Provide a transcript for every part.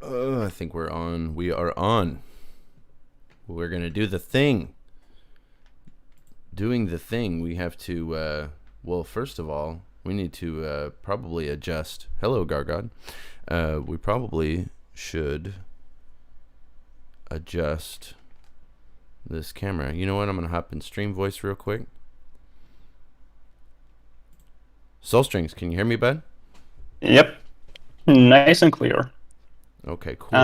I think we're on. We are on. We're going to do the thing. Doing the thing, we have to, well, first of all, we need to probably adjust. Hello, Gargod. We probably should adjust this camera. You know what? I'm going to hop in stream voice real quick. Soul Strings, can you hear me, bud? Yep. Nice and clear. Okay, cool.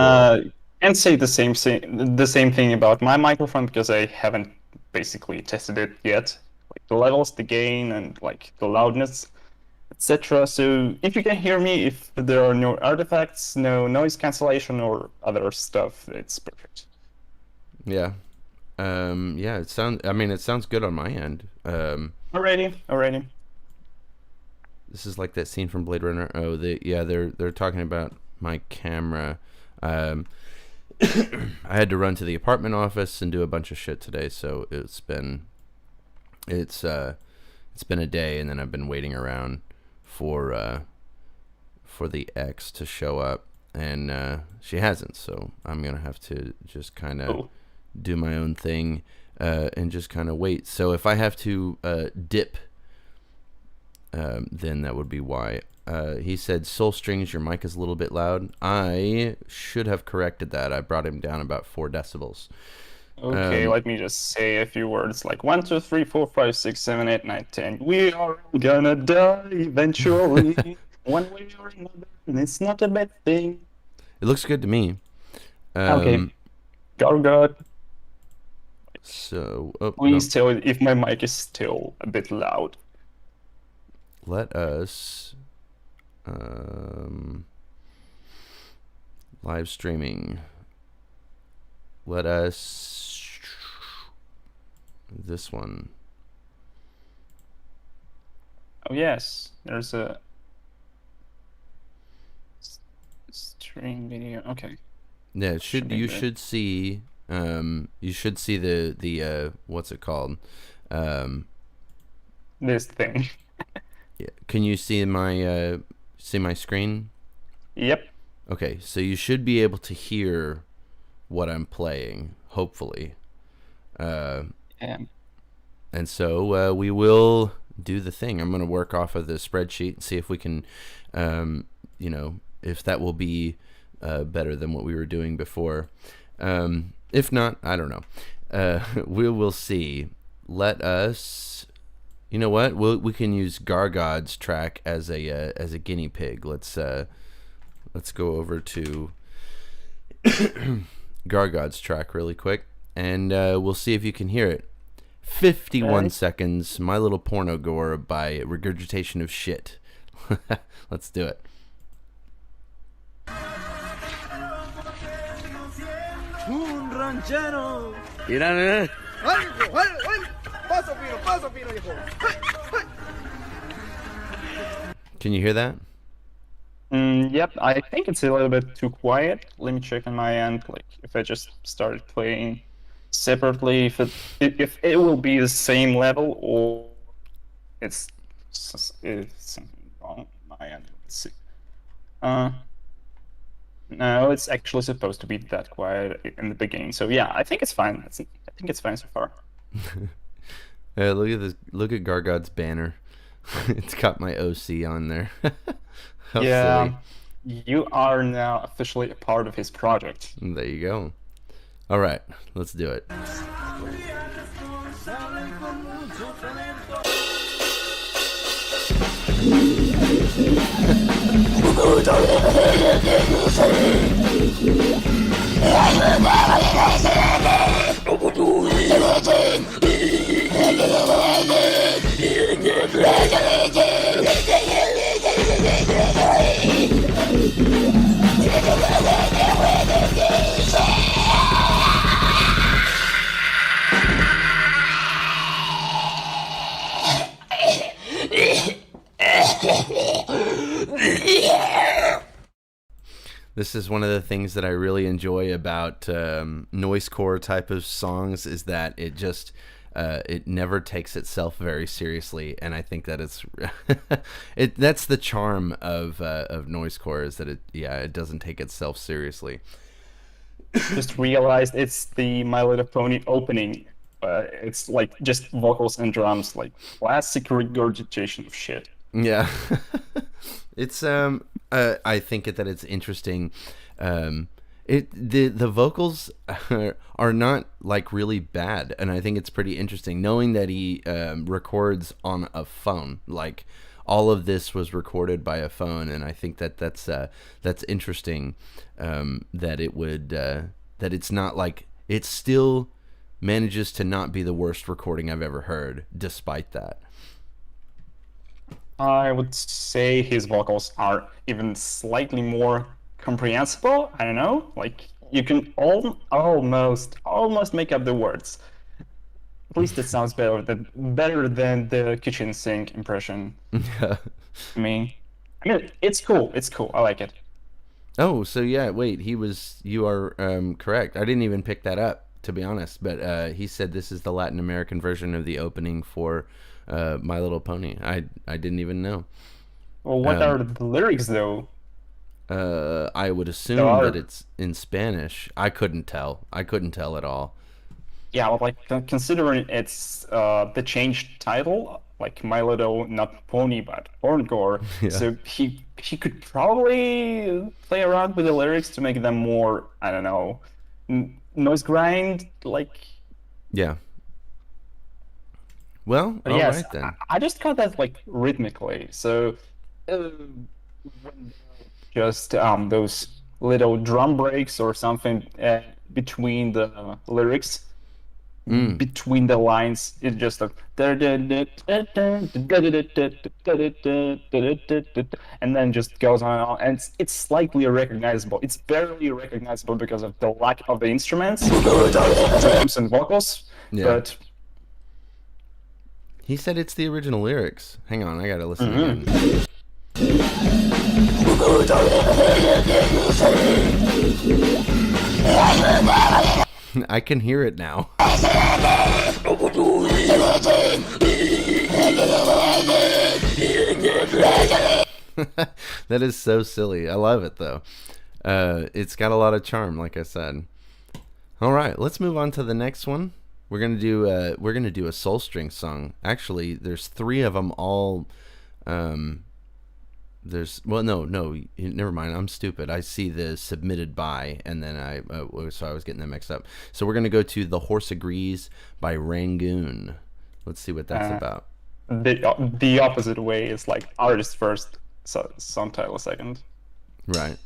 And say the same thing about my microphone, because I haven't basically tested it yet. Like the levels, the gain, and like the loudness, etc. So if you can hear me, if there are no artifacts, no noise cancellation or other stuff, it's perfect. Yeah. Yeah, it sounds good on my end. Alrighty. This is like that scene from Blade Runner. Oh, they're talking about my camera. I had to run to the apartment office and do a bunch of shit today, so it's been a day, and then I've been waiting around for the ex to show up, and she hasn't, so I'm gonna have to just kind of do my own thing and just kind of wait. So if I have to dip, then that would be why. He said, Soul Strings, your mic is a little bit loud. I should have corrected that. I brought him down about 4 decibels. Okay, let me just say a few words like 1, 2, 3, 4, 5, 6, 7, 8, 9, 10. We are gonna die eventually, one way or another, and it's not a bad thing. It looks good to me. Okay. Gargod. So, please tell if my mic is still a bit loud. Let us live streaming. Let us this one. Oh yes, there's a stream video. Okay. Yeah, it should. You should see. You should see the what's it called? This thing. Yeah. Can you see my screen? Yep. Okay, so you should be able to hear what I'm playing, hopefully. And so we will do the thing. I'm going to work off of the spreadsheet and see if we can, if that will be better than what we were doing before. If not, I don't know. We will see. Let us. You know what? We can use Gargod's track as a guinea pig. Let's go over to Gargod's track really quick, and we'll see if you can hear it. 51 seconds. My Little Pornogore by Regurgitation of Shit. Let's do it. Un ranchero. Mira, Paso fino, viejo. Can you hear that? Yep, I think it's a little bit too quiet. Let me check on my end, like if I just started playing separately, if it will be the same level or it's something wrong on my end. Let's see. No, it's actually supposed to be that quiet in the beginning. So yeah, I think it's fine. I think it's fine so far. Look at this. Look at Gargod's banner. It's got my OC on there. Yeah, silly. You are now officially a part of his project. There you go. All right, let's do it. This is one of the things that I really enjoy about noisecore type of songs, is that it just it never takes itself very seriously, and I think that it's that's the charm of noisecore, is that it doesn't take itself seriously. Just realized it's the My Little Pony opening. It's like just vocals and drums, like classic regurgitation of shit. Yeah. It's I think that it's interesting. The vocals are not like really bad, and I think it's pretty interesting knowing that he records on a phone. Like all of this was recorded by a phone, and I think that's interesting. That it would that it's not like, it still manages to not be the worst recording I've ever heard, despite that. I would say his vocals are even slightly more comprehensible. I don't know, like you can almost make up the words. At least it sounds better than the kitchen sink impression. Yeah. I mean, it's cool. It's cool. I like it. Oh, so yeah, wait, you are correct. I didn't even pick that up, to be honest, but he said this is the Latin American version of the opening for My Little Pony. I didn't even know. Well, what are the lyrics though? I would assume that it's in Spanish. I couldn't tell at all. Yeah, well, like considering it's the changed title, like My Little, not Pony, but Pornogore. Yeah. So he could probably play around with the lyrics to make them more, I don't know, noise grind, like. Yeah. Well, But all yes, right then. I just got that like rhythmically. So when just those little drum breaks or something between the lyrics. Between the lines, it's just like, and then just goes on and on, and it's slightly recognizable. It's barely recognizable because of the lack of the instruments, drums and vocals. Yeah. But He said it's the original lyrics. Hang on, I gotta listen again. I can hear it now. That is so silly. I love it though. It's got a lot of charm, like I said. All right, let's move on to the next one. We're gonna do a soul string song. Actually, there's 3 of them all. Never mind. I'm stupid. I see the submitted by, and then so I was getting them mixed up. So we're gonna go to The Horse Agrees by Rangoon. Let's see what that's about. the opposite way is like artist first, so song title second. Right.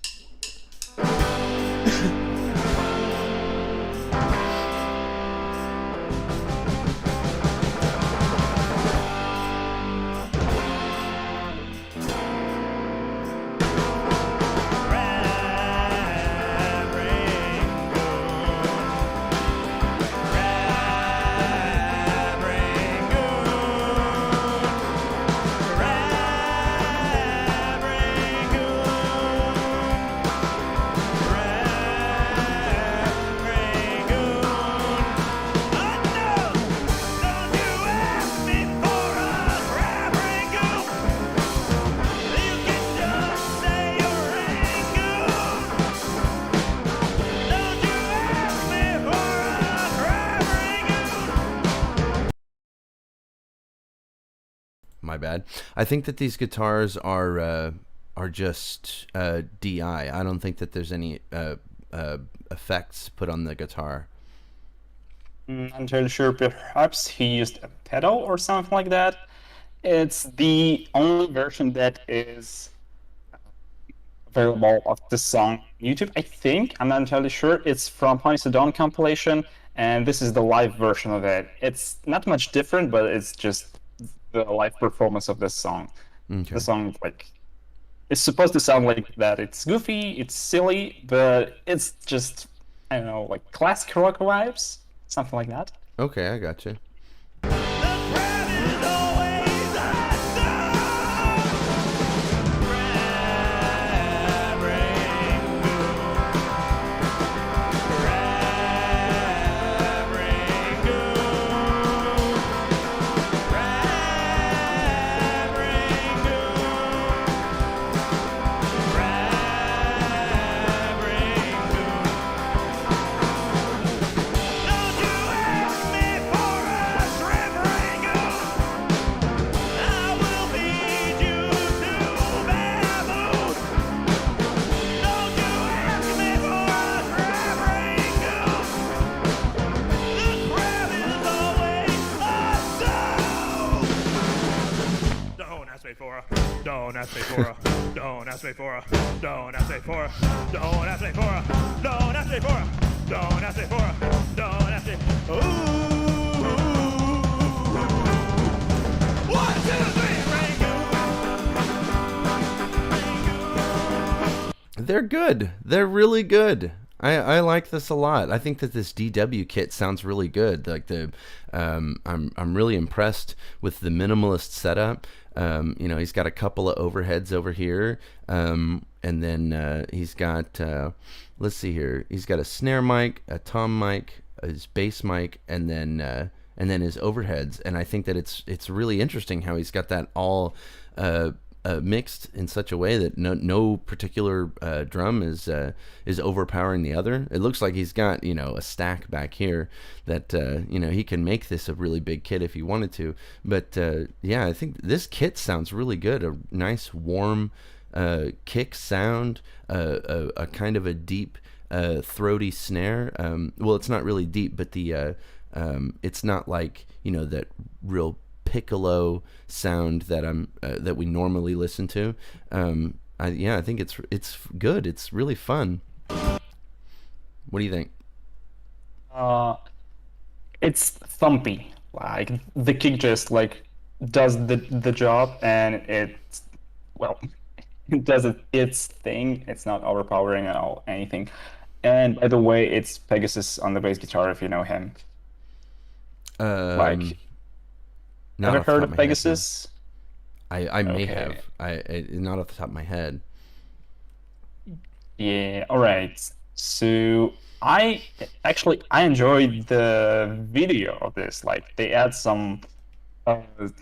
My bad. I think that these guitars are just DI. I don't think that there's any effects put on the guitar. I'm not entirely sure. Perhaps he used a pedal or something like that. It's the only version that is available of the song on YouTube, I think. I'm not entirely sure. It's from Pony Dawn compilation, and this is the live version of it. It's not much different, but it's just the live performance of this song. Okay. The song, like, it's supposed to sound like that. It's goofy, it's silly, but it's just, I don't know, like classic rock vibes, something like that. Okay, I gotcha. ask me for a, don't ask me for a, don't ask me for a, don't ask me for a, don't ask me for a, don't ask me for a, don't ask me. Ooh. 1, 2, 3, Rangoon. They're good. They're really good. I like this a lot. I think that this DW kit sounds really good. Like I'm really impressed with the minimalist setup. He's got a couple of overheads over here, and then he's got let's see here. He's got a snare mic, a tom mic, his bass mic, and then his overheads. And I think that it's really interesting how he's got that all mixed in such a way that no particular drum is overpowering the other. It looks like he's got a stack back here that he can make this a really big kit if he wanted to. But yeah, I think this kit sounds really good. A nice warm kick sound, a kind of a deep throaty snare. Well, it's not really deep, but the it's not like that real piccolo sound that we normally listen to. I think it's good. It's really fun. What do you think? It's thumpy. Like the kick just like does the job, and it does its thing. It's not overpowering at all anything. And by the way, it's Pegasus on the bass guitar if you know him. Ever heard of Pegasus? I may have. I not off the top of my head. Yeah. All right. So I enjoyed the video of this. Like they add some, the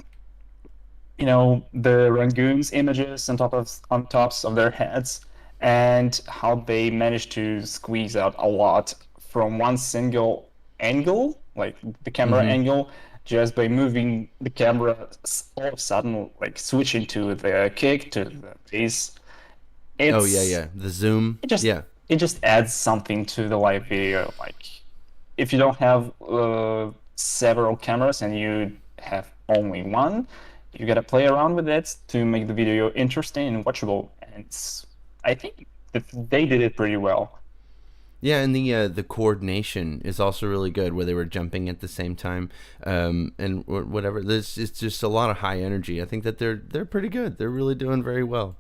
Rangoon's images on tops of their heads, and how they managed to squeeze out a lot from one single angle, like the camera angle. Just by moving the camera, all of a sudden, like switching to the kick, to the bass. The zoom. It just adds something to the live video. Like, if you don't have several cameras and you have only one, you gotta play around with it to make the video interesting and watchable. And I think that they did it pretty well. Yeah, and the coordination is also really good, where they were jumping at the same time, and whatever. It's just a lot of high energy. I think that they're pretty good. They're really doing very well.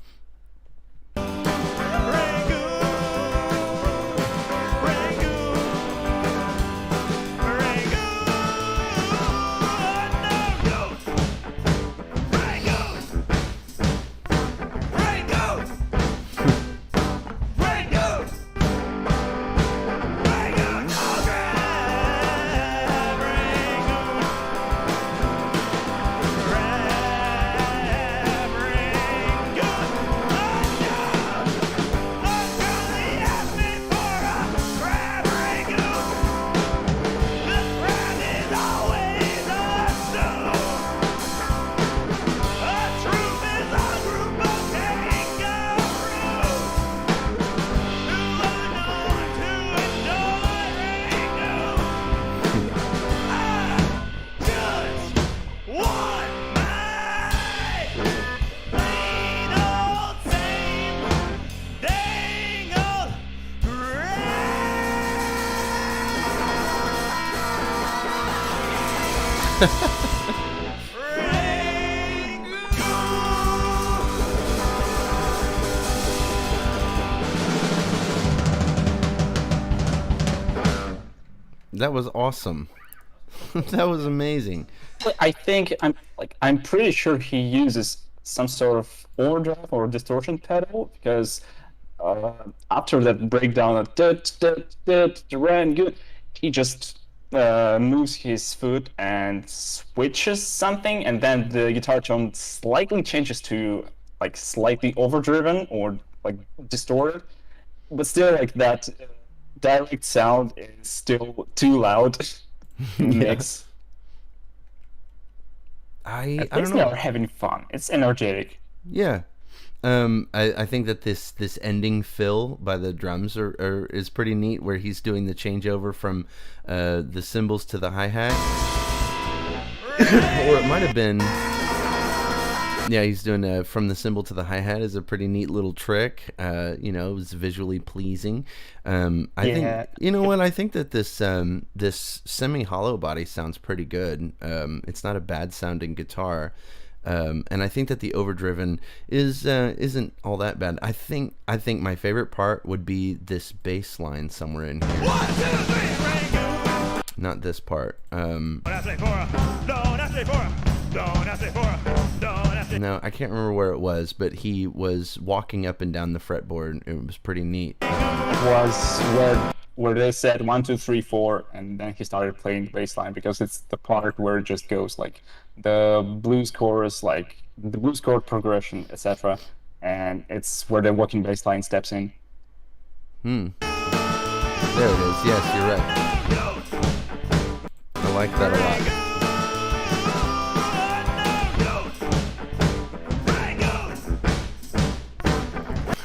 That was awesome. That was amazing. I think I'm pretty sure he uses some sort of overdrive or distortion pedal, because after that breakdown of Rangoon, he just moves his foot and switches something, and then the guitar tone slightly changes to like slightly overdriven or like distorted, but still like that direct sound is still too loud in the mix. I don't know. They're having fun. It's energetic. Yeah. I think that this ending fill by the drums is pretty neat, where he's doing the changeover from the cymbals to the hi-hat. Or it might have been... Yeah, he's doing from the cymbal to the hi-hat is a pretty neat little trick. You know, it's visually pleasing. I think, you know what, I think that this semi-hollow body sounds pretty good. It's not a bad sounding guitar. And I think that the overdriven isn't all that bad. I think my favorite part would be this bass line somewhere in here. 1, 2, 3, Rangoon. Not this part. Don't ask me for a, don't ask me for a, don't ask me for a, don't ask me. No, I can't remember where it was, but he was walking up and down the fretboard. It was pretty neat. Was where they said 1, 2, 3, 4, and then he started playing the bass line, because it's the part where it just goes like the blues chorus, like the blues chord progression, etc. And it's where the walking bass line steps in. There it is. Yes, you're right. I like that a lot.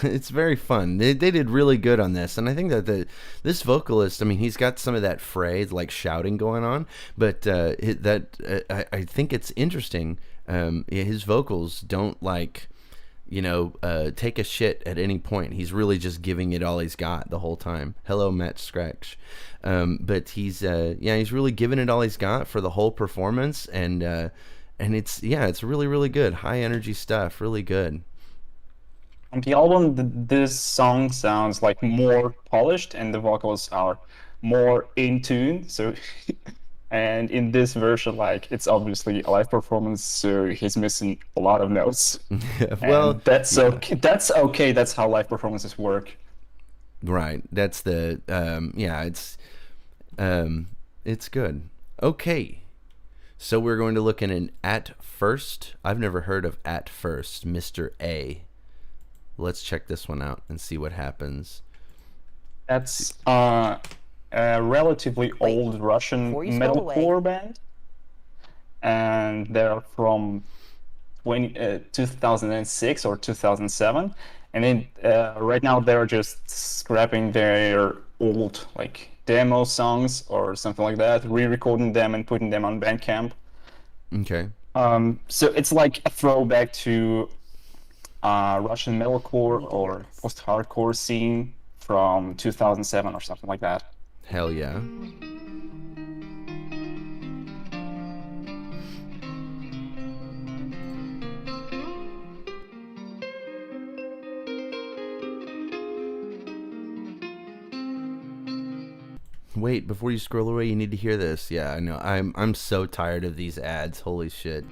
It's very fun. They did really good on this, and I think that this vocalist, I mean, he's got some of that phrase like shouting going on, but I think it's interesting. His vocals don't like, you know, take a shit at any point. He's really just giving it all he's got the whole time. Hello, Matt Scratch. But he's really giving it all he's got for the whole performance, and it's really, really good. High energy stuff, really good. On the album, this song sounds like more polished, and the vocals are more in tune. So, and in this version, like, it's obviously a live performance, so he's missing a lot of notes. Well, and that's okay. That's okay. That's how live performances work. Right. That's the it's good. Okay. So we're going to look at an At First. I've never heard of At First, Mr. A. Let's check this one out and see what happens. That's a relatively old Russian metalcore band, and they're from 2006 or 2007. And then right now they're just scrapping their old like demo songs or something like that, re-recording them and putting them on Bandcamp. Okay. So it's like a throwback to Russian metalcore or post-hardcore scene from 2007 or something like that. Hell yeah. Wait, before you scroll away, you need to hear this. Yeah, I know. I'm so tired of these ads. Holy shit.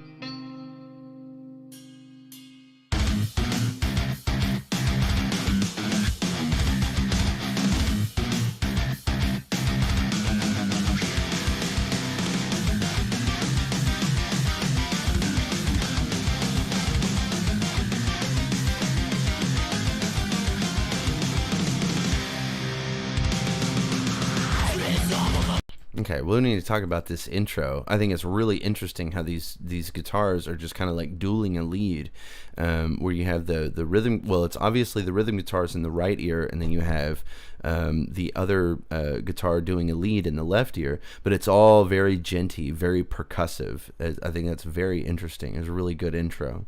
Okay, we need to talk about this intro. I think it's really interesting how these guitars are just kind of like dueling a lead, where you have the rhythm. Well, it's obviously the rhythm guitars in the right ear, and then you have the other guitar doing a lead in the left ear. But it's all very djenty, very percussive. I think that's very interesting. It's a really good intro.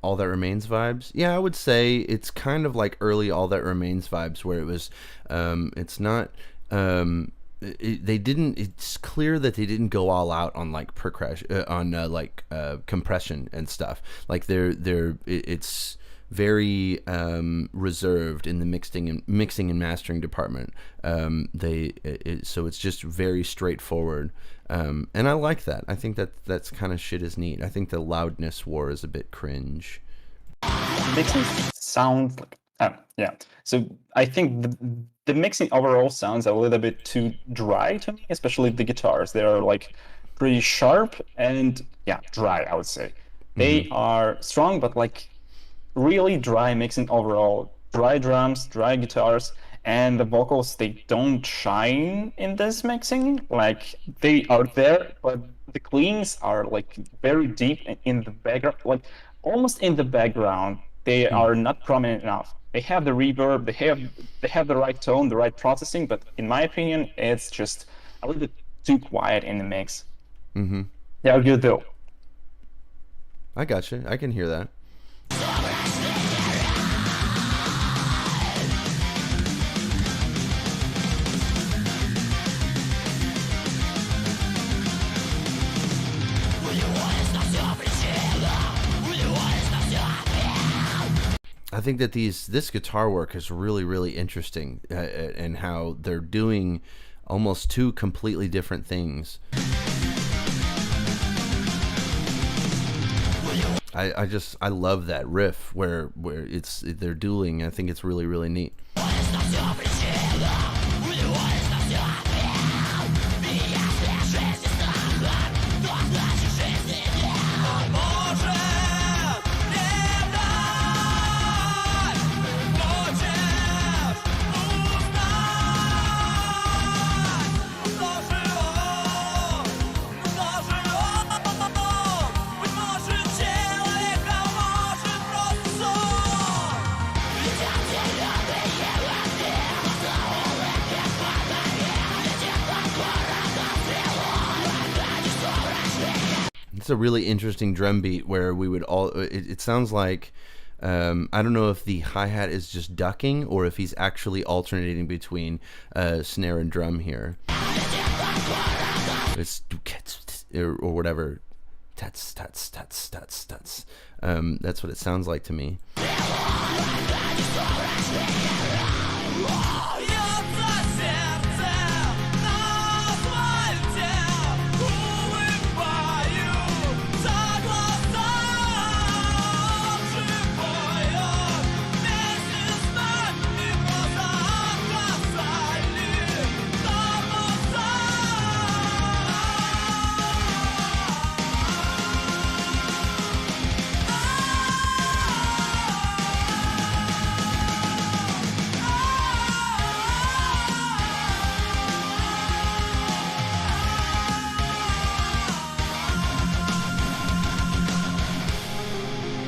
All That Remains vibes. Yeah, I would say it's kind of like early All That Remains vibes, where it was it's not they didn't, it's clear that they didn't go all out on like compression and stuff. Like it's very reserved in the mixing and mastering department. So it's just very straightforward, and I like that. I think that's kind of shit is neat. I think the loudness war is a bit cringe. It makes me sound like Yeah. So I think the mixing overall sounds a little bit too dry to me, especially the guitars. They're like pretty sharp and dry, I would say. They are strong, but like really dry mixing overall. Dry drums, dry guitars, and the vocals, they don't shine in this mixing. Like they are there, but the cleans are like very deep in the background, like almost in the background. They are not prominent enough. They have the reverb, they have the right tone, the right processing, but in my opinion, it's just a little bit too quiet in the mix. They are good though. I got you. I can hear that. I think that this guitar work is really, really interesting, and how they're doing almost two completely different things. I love that riff where they're dueling. I think it's really, really neat. It's a really interesting drum beat where we would all. It sounds like I don't know if the hi-hat is just ducking or if he's actually alternating between snare and drum here. It's or whatever. Tats tats tats tats tats. That's what it sounds like to me.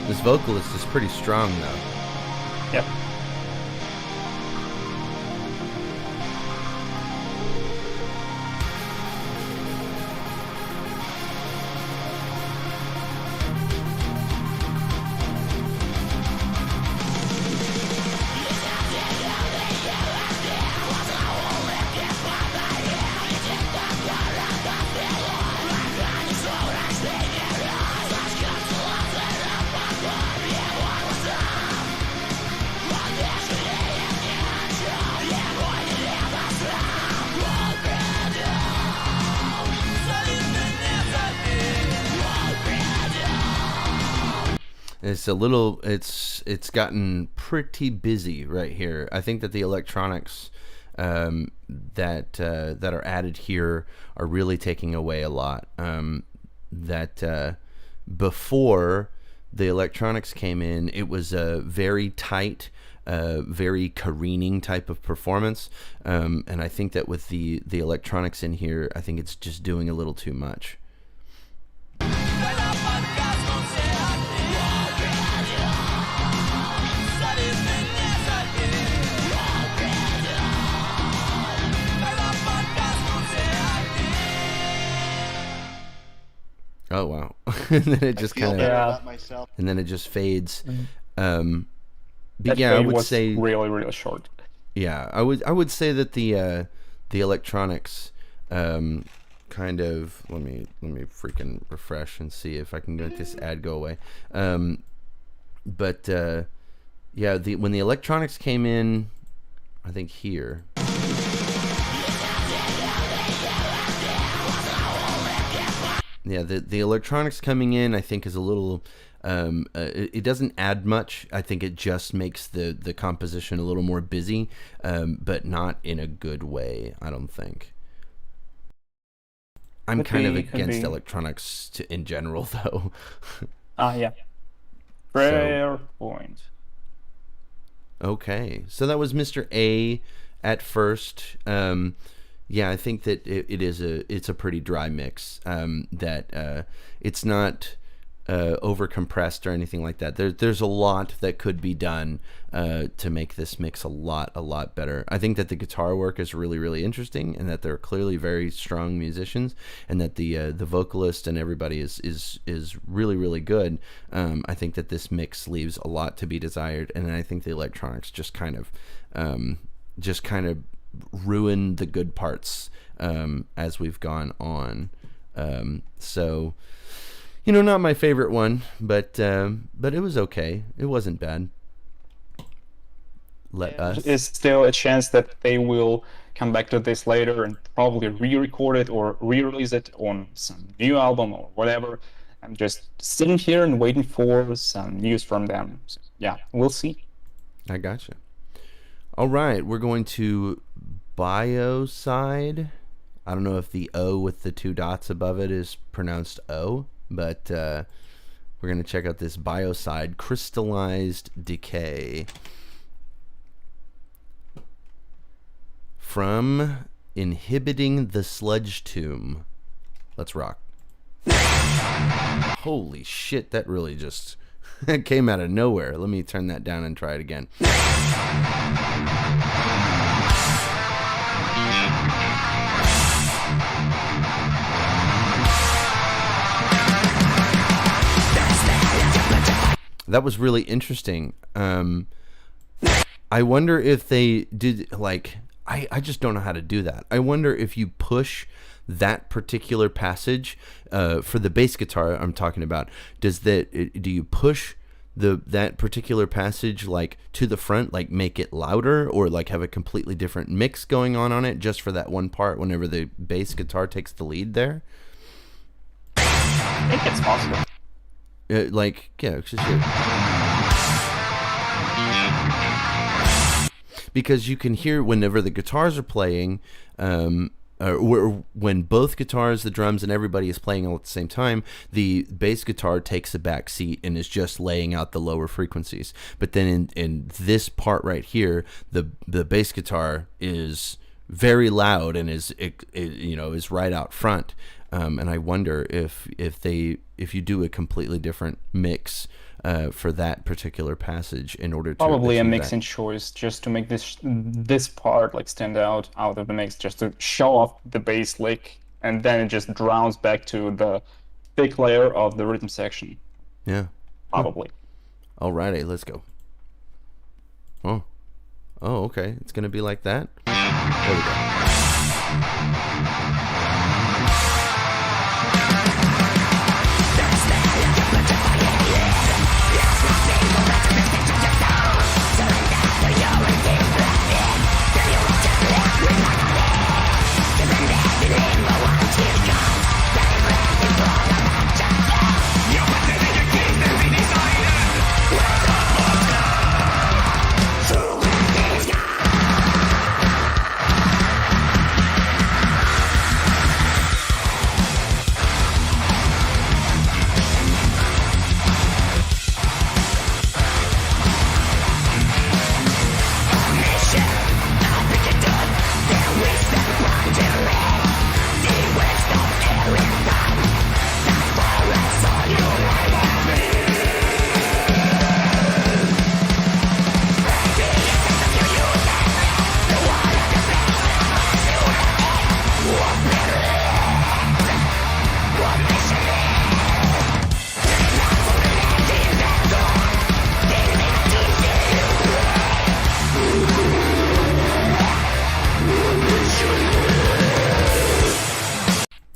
This vocalist is pretty strong, though. Yep. It's gotten pretty busy right here. I think that the electronics that are added here are really taking away a lot. Before the electronics came in, it was a very tight, very careening type of performance, and I think that with the electronics in here, I think it's just doing a little too much. Oh wow! And then it just kind of, and then it just fades. But yeah, I would say really, really short. Yeah, I would say that the electronics kind of let me freaking refresh and see if I can get this ad go away. But yeah, when the electronics came in, I think here. Yeah, the electronics coming in, I think, is a little It doesn't add much. I think it just makes the composition a little more busy, but not in a good way, I don't think. I'm kind of against electronics in general, though. Yeah. Fair point. Okay, so that was Mr. A at first. Yeah, I think that it's a pretty dry mix. That it's not over compressed or anything like that. There's a lot that could be done to make this mix a lot better. I think that the guitar work is really interesting, and that they're clearly very strong musicians, and that the vocalist and everybody is really good. I think that this mix leaves a lot to be desired, and I think the electronics just kind of ruin the good parts as we've gone on. So, you know, not my favorite one, but it was okay. It wasn't bad. There's still a chance that they will come back to this later and probably re-record it or re-release it on some new album or whatever. I'm just sitting here and waiting for some news from them. So, yeah, we'll see. I gotcha. All right, we're going to Biöcide. I don't know if the O with the 2 dots above it is pronounced O, but we're going to check out this Biöcide Crystallized Decay from Inhibiting the Sludge Tomb. Let's rock. Holy shit, that really just came out of nowhere. Let me turn that down and try it again. That was really interesting. I wonder if they did, like, I just don't know how to do that. I wonder if you push that particular passage for the bass guitar I'm talking about. Do you push that particular passage like to the front, like make it louder, or like have a completely different mix going on it just for that one part whenever the bass guitar takes the lead there? I think it's possible. Because you can hear whenever the guitars are playing, or when both guitars, the drums, and everybody is playing all at the same time, the bass guitar takes a back seat and is just laying out the lower frequencies. But then in this part right here, the bass guitar is very loud and is right out front. And I wonder if you do a completely different mix for that particular passage in order to probably a mixing choice just to make this part like stand out of the mix, just to show off the bass lick, and then it just drowns back to the thick layer of the rhythm section. Yeah, probably. Alrighty, let's go. Oh, okay, it's gonna be like that. There we go.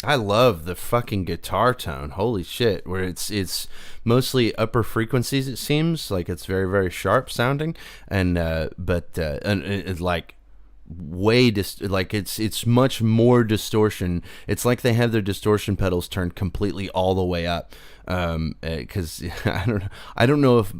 I love the fucking guitar tone. Holy shit. Where it's mostly upper frequencies, it seems like it's very, very sharp sounding, and it's like like it's much more distortion. It's like they have their distortion pedals turned completely all the way up. Because I don't know if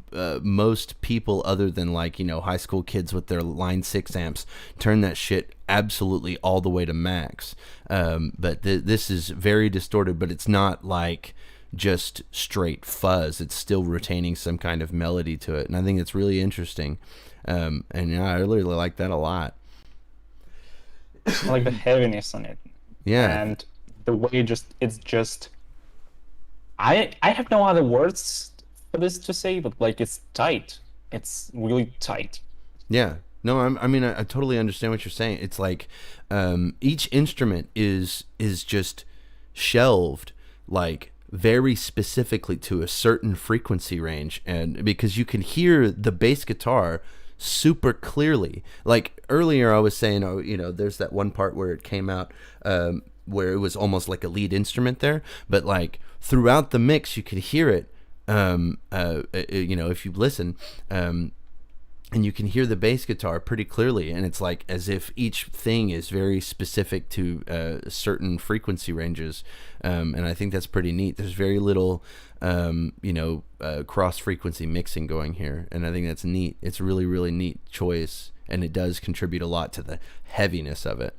most people other than like, you know, high school kids with their line 6 amps turn that shit absolutely all the way to max. But this is very distorted, but it's not like just straight fuzz. It's still retaining some kind of melody to it, and I think it's really interesting. And yeah, I really like that a lot. I like the heaviness on it. Yeah. And the way it's just I have no other words for this to say, but like it's tight. It's really tight. Yeah. No, I mean I totally understand what you're saying. It's like each instrument is just shelved like very specifically to a certain frequency range, and because you can hear the bass guitar super clearly. Like earlier I was saying, oh, you know, there's that one part where it came out where it was almost like a lead instrument there, but like throughout the mix you could hear it, you know, if you listen, and you can hear the bass guitar pretty clearly, and it's like as if each thing is very specific to certain frequency ranges, and I think that's pretty neat. There's very little you know, cross frequency mixing going here, and I think that's neat. It's a really, really neat choice, and it does contribute a lot to the heaviness of it.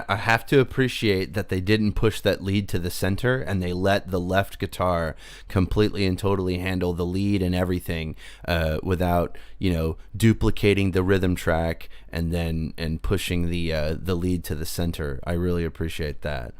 I have to appreciate that they didn't push that lead to the center, and they let the left guitar completely and totally handle the lead and everything, without, you know, duplicating the rhythm track and pushing the lead to the center. I really appreciate that.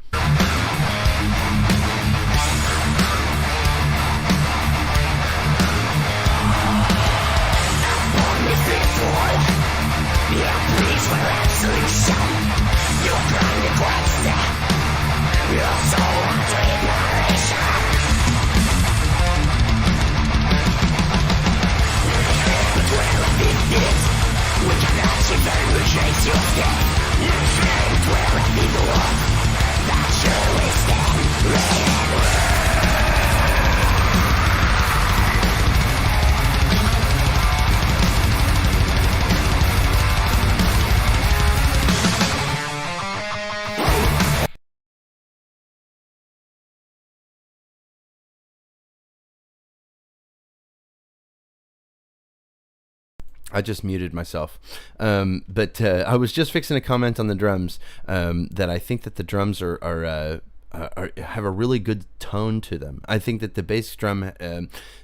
I just muted myself, but I was just fixing a comment on the drums, that I think that the drums are have a really good tone to them. I think that the bass drum,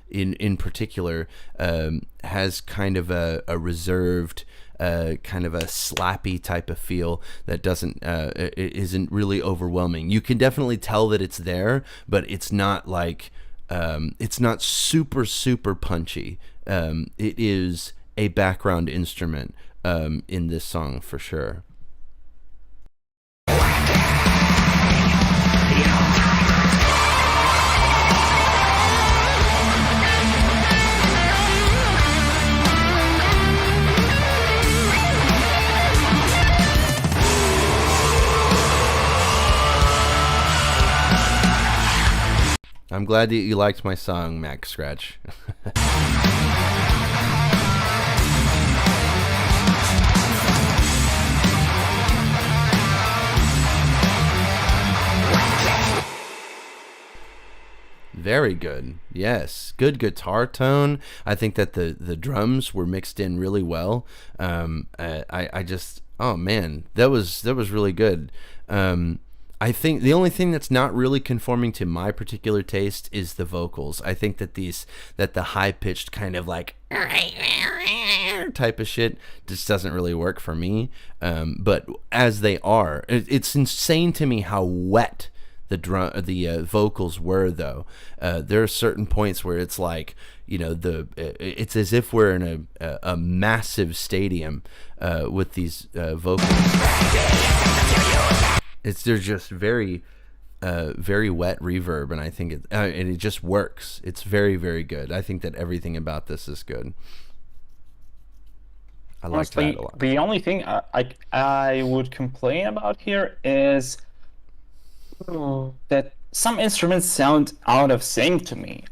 in particular, has kind of a reserved, kind of a slappy type of feel that isn't really overwhelming. You can definitely tell that it's there, but it's not like it's not super punchy. It is a background instrument in this song for sure. I'm glad that you liked my song, Max Scratch. Very good. Yes. Good guitar tone. I think that the drums were mixed in really well. I just, oh man, that was really good. I think the only thing that's not really conforming to my particular taste is the vocals. I think that the high pitched kind of like type of shit just doesn't really work for me. But as they are, it's insane to me how wet the vocals were, though. There are certain points where it's like, you know, it's as if we're in a massive stadium with these vocals. They're just very wet reverb, and I think and it just works. It's very, very good. I think that everything about this is good. I like that a lot. The only thing I would complain about here is that some instruments sound out of sync to me.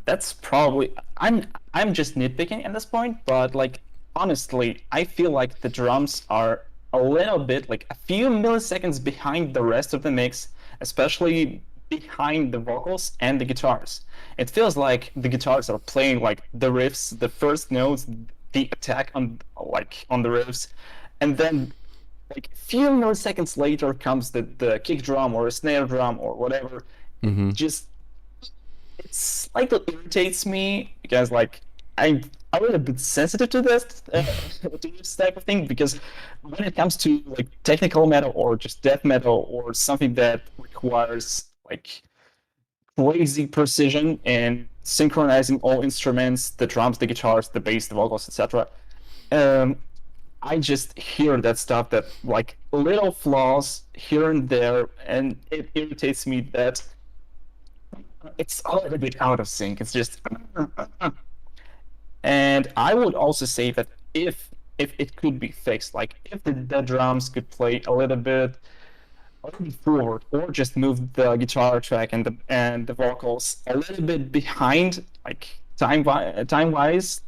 That's probably I'm just nitpicking at this point, but like honestly, I feel like the drums are a little bit like a few milliseconds behind the rest of the mix, especially behind the vocals and the guitars. It feels like the guitars are playing like the riffs, the first notes, the attack on the riffs, and then like a few milliseconds later comes the kick drum or a snare drum or whatever. Just it slightly irritates me because like I'm a little bit sensitive to this type of thing, because when it comes to like technical metal or just death metal or something that requires like crazy precision and synchronizing all instruments, the drums, the guitars, the bass, the vocals, etc. I just hear that stuff, that like little flaws here and there, and it irritates me that it's a little bit out of sync. It's just and I would also say that if it could be fixed, like if the drums could play a little bit forward, or just move the guitar track and the vocals a little bit behind, like time wise,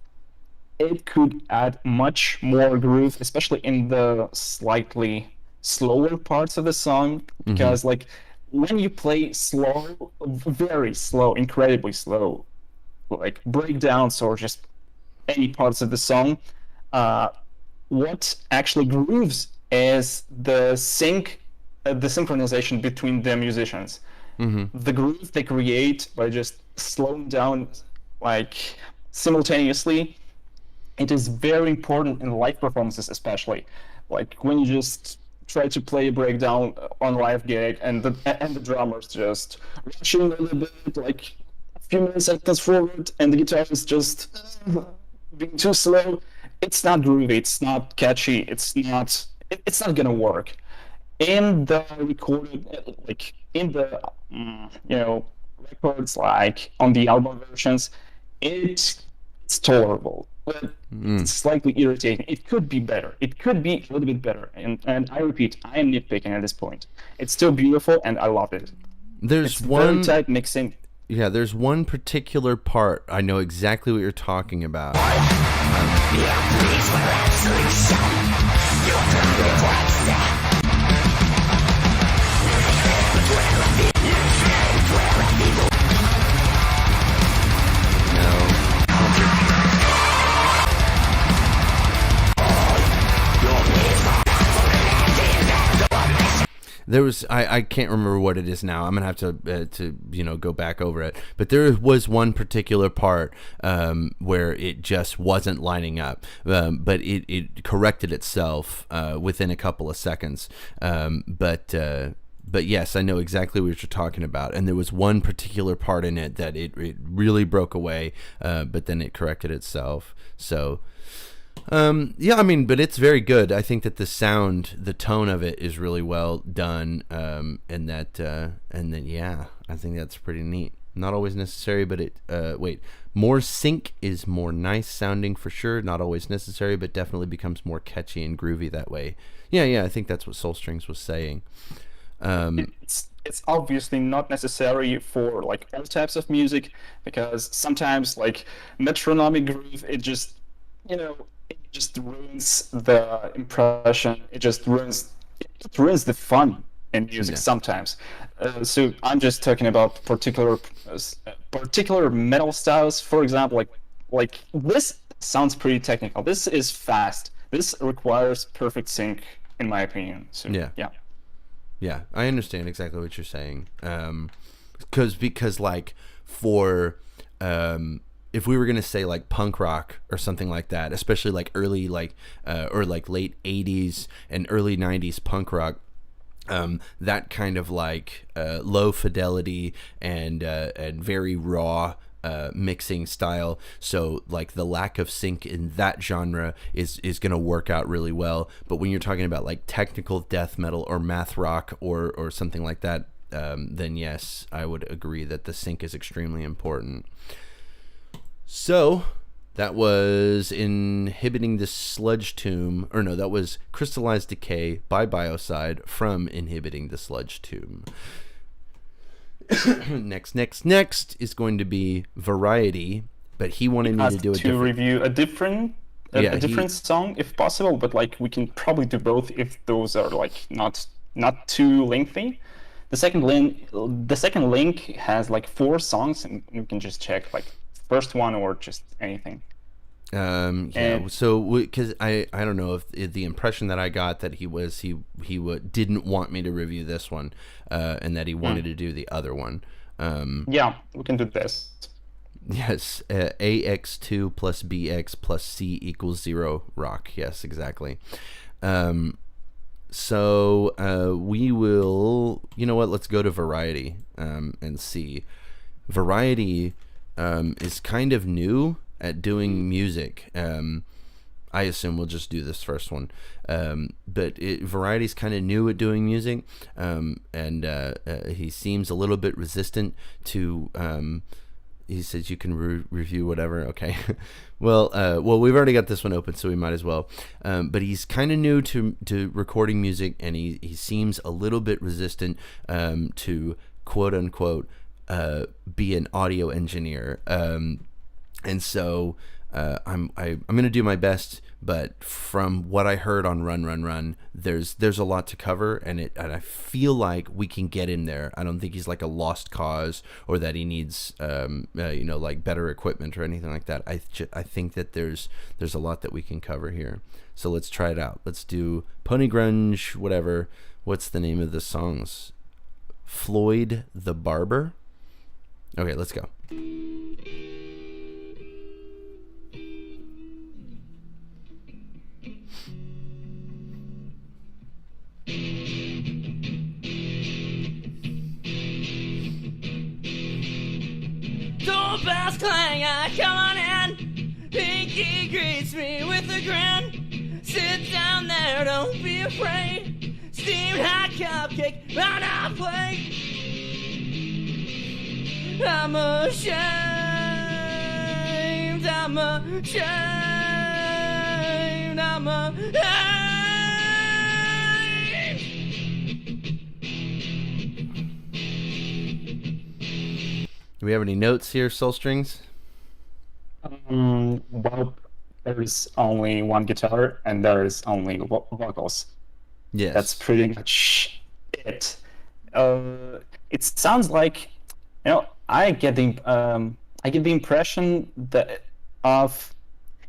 it could add much more groove, especially in the slightly slower parts of the song. Because like when you play slow, very slow, incredibly slow, like breakdowns or just any parts of the song, what actually grooves is the synchronization between the musicians. The groove they create by just slowing down like simultaneously. It is very important in live performances, especially like when you just try to play a breakdown on live gig and the drummers just rushing a little bit, like a few milliseconds forward, and the guitar is just being too slow. It's not groovy, it's not catchy, it's not gonna work. In the recorded, like in the records, like on the album versions, it's tolerable, but it's slightly irritating. It could be better. It could be a little bit better. And I repeat, I am nitpicking at this point. It's still beautiful, and I love it. There's it's one very tight mixing. Yeah, there's one particular part. I know exactly what you're talking about. There was I can't remember what it is now. I'm gonna have to go back over it. But there was one particular part where it just wasn't lining up, but it corrected itself within a couple of seconds. But yes, I know exactly what you're talking about. And there was one particular part in it that it really broke away, but then it corrected itself. So. Yeah, I mean, but it's very good. I think that the sound, the tone of it is really well done, and then yeah, I think that's pretty neat. Not always necessary, but more sync is more nice sounding for sure. Not always necessary, but definitely becomes more catchy and groovy that way. Yeah, I think that's what Soul Strings was saying. It's obviously not necessary for like all types of music, because sometimes like metronomic groove, it just ruins the impression. It ruins the fun in music sometimes. So I'm just talking about particular metal styles. For example, like this sounds pretty technical. This is fast. This requires perfect sync, in my opinion. So yeah, I understand exactly what you're saying. Because like for if we were gonna say like punk rock or something like that, especially like early or like late 80s and early 90s punk rock, that kind of like low fidelity and very raw mixing style. So like the lack of sync in that genre is going to work out really well. But when you're talking about like technical death metal or math rock or something like that, then yes, I would agree that the sync is extremely important. So that was Inhibiting the Sludge Tomb, or no, that was Crystallized Decay by Biöcide from Inhibiting the Sludge Tomb. Next is going to be Variety, but he wanted me to do review a different song if possible, but like we can probably do both if those are like not too lengthy. The second link has like 4 songs, and you can just check like first one or just anything. So because I don't know if the impression that I got that he didn't want me to review this one, and that he wanted to do the other one. Yeah, we can do this. Yes, AX2 plus BX plus C equals 0 rock. Yes, exactly. So we will, you know what, let's go to Variety and see. Variety is kind of new at doing music. I assume we'll just do this first one. But Variety's kind of new at doing music, and he seems a little bit resistant to... he says you can review whatever. Okay. Well, we've already got this one open, so we might as well. But he's kind of new to recording music, and he seems a little bit resistant to quote unquote be an audio engineer. And so I'm gonna do my best, but from what I heard on Run, there's a lot to cover, and I feel like we can get in there. I don't think he's like a lost cause, or that he needs like better equipment or anything like that. I think that there's a lot that we can cover here. So let's try it out. Let's do Pony Grunge, whatever. What's the name of the songs? Floyd the Barber. Okay, let's go. Doorbell's clang, I come on in. Pinky greets me with a grin. Sit down there, don't be afraid. Steamed hot cupcake on our plate. I'm ashamed, I'm ashamed, I'm ashamed. Do we have any notes here, Soul Strings? Well, there is only one guitar and there is only vocals. Yes. That's pretty much it. It sounds like, I get the impression that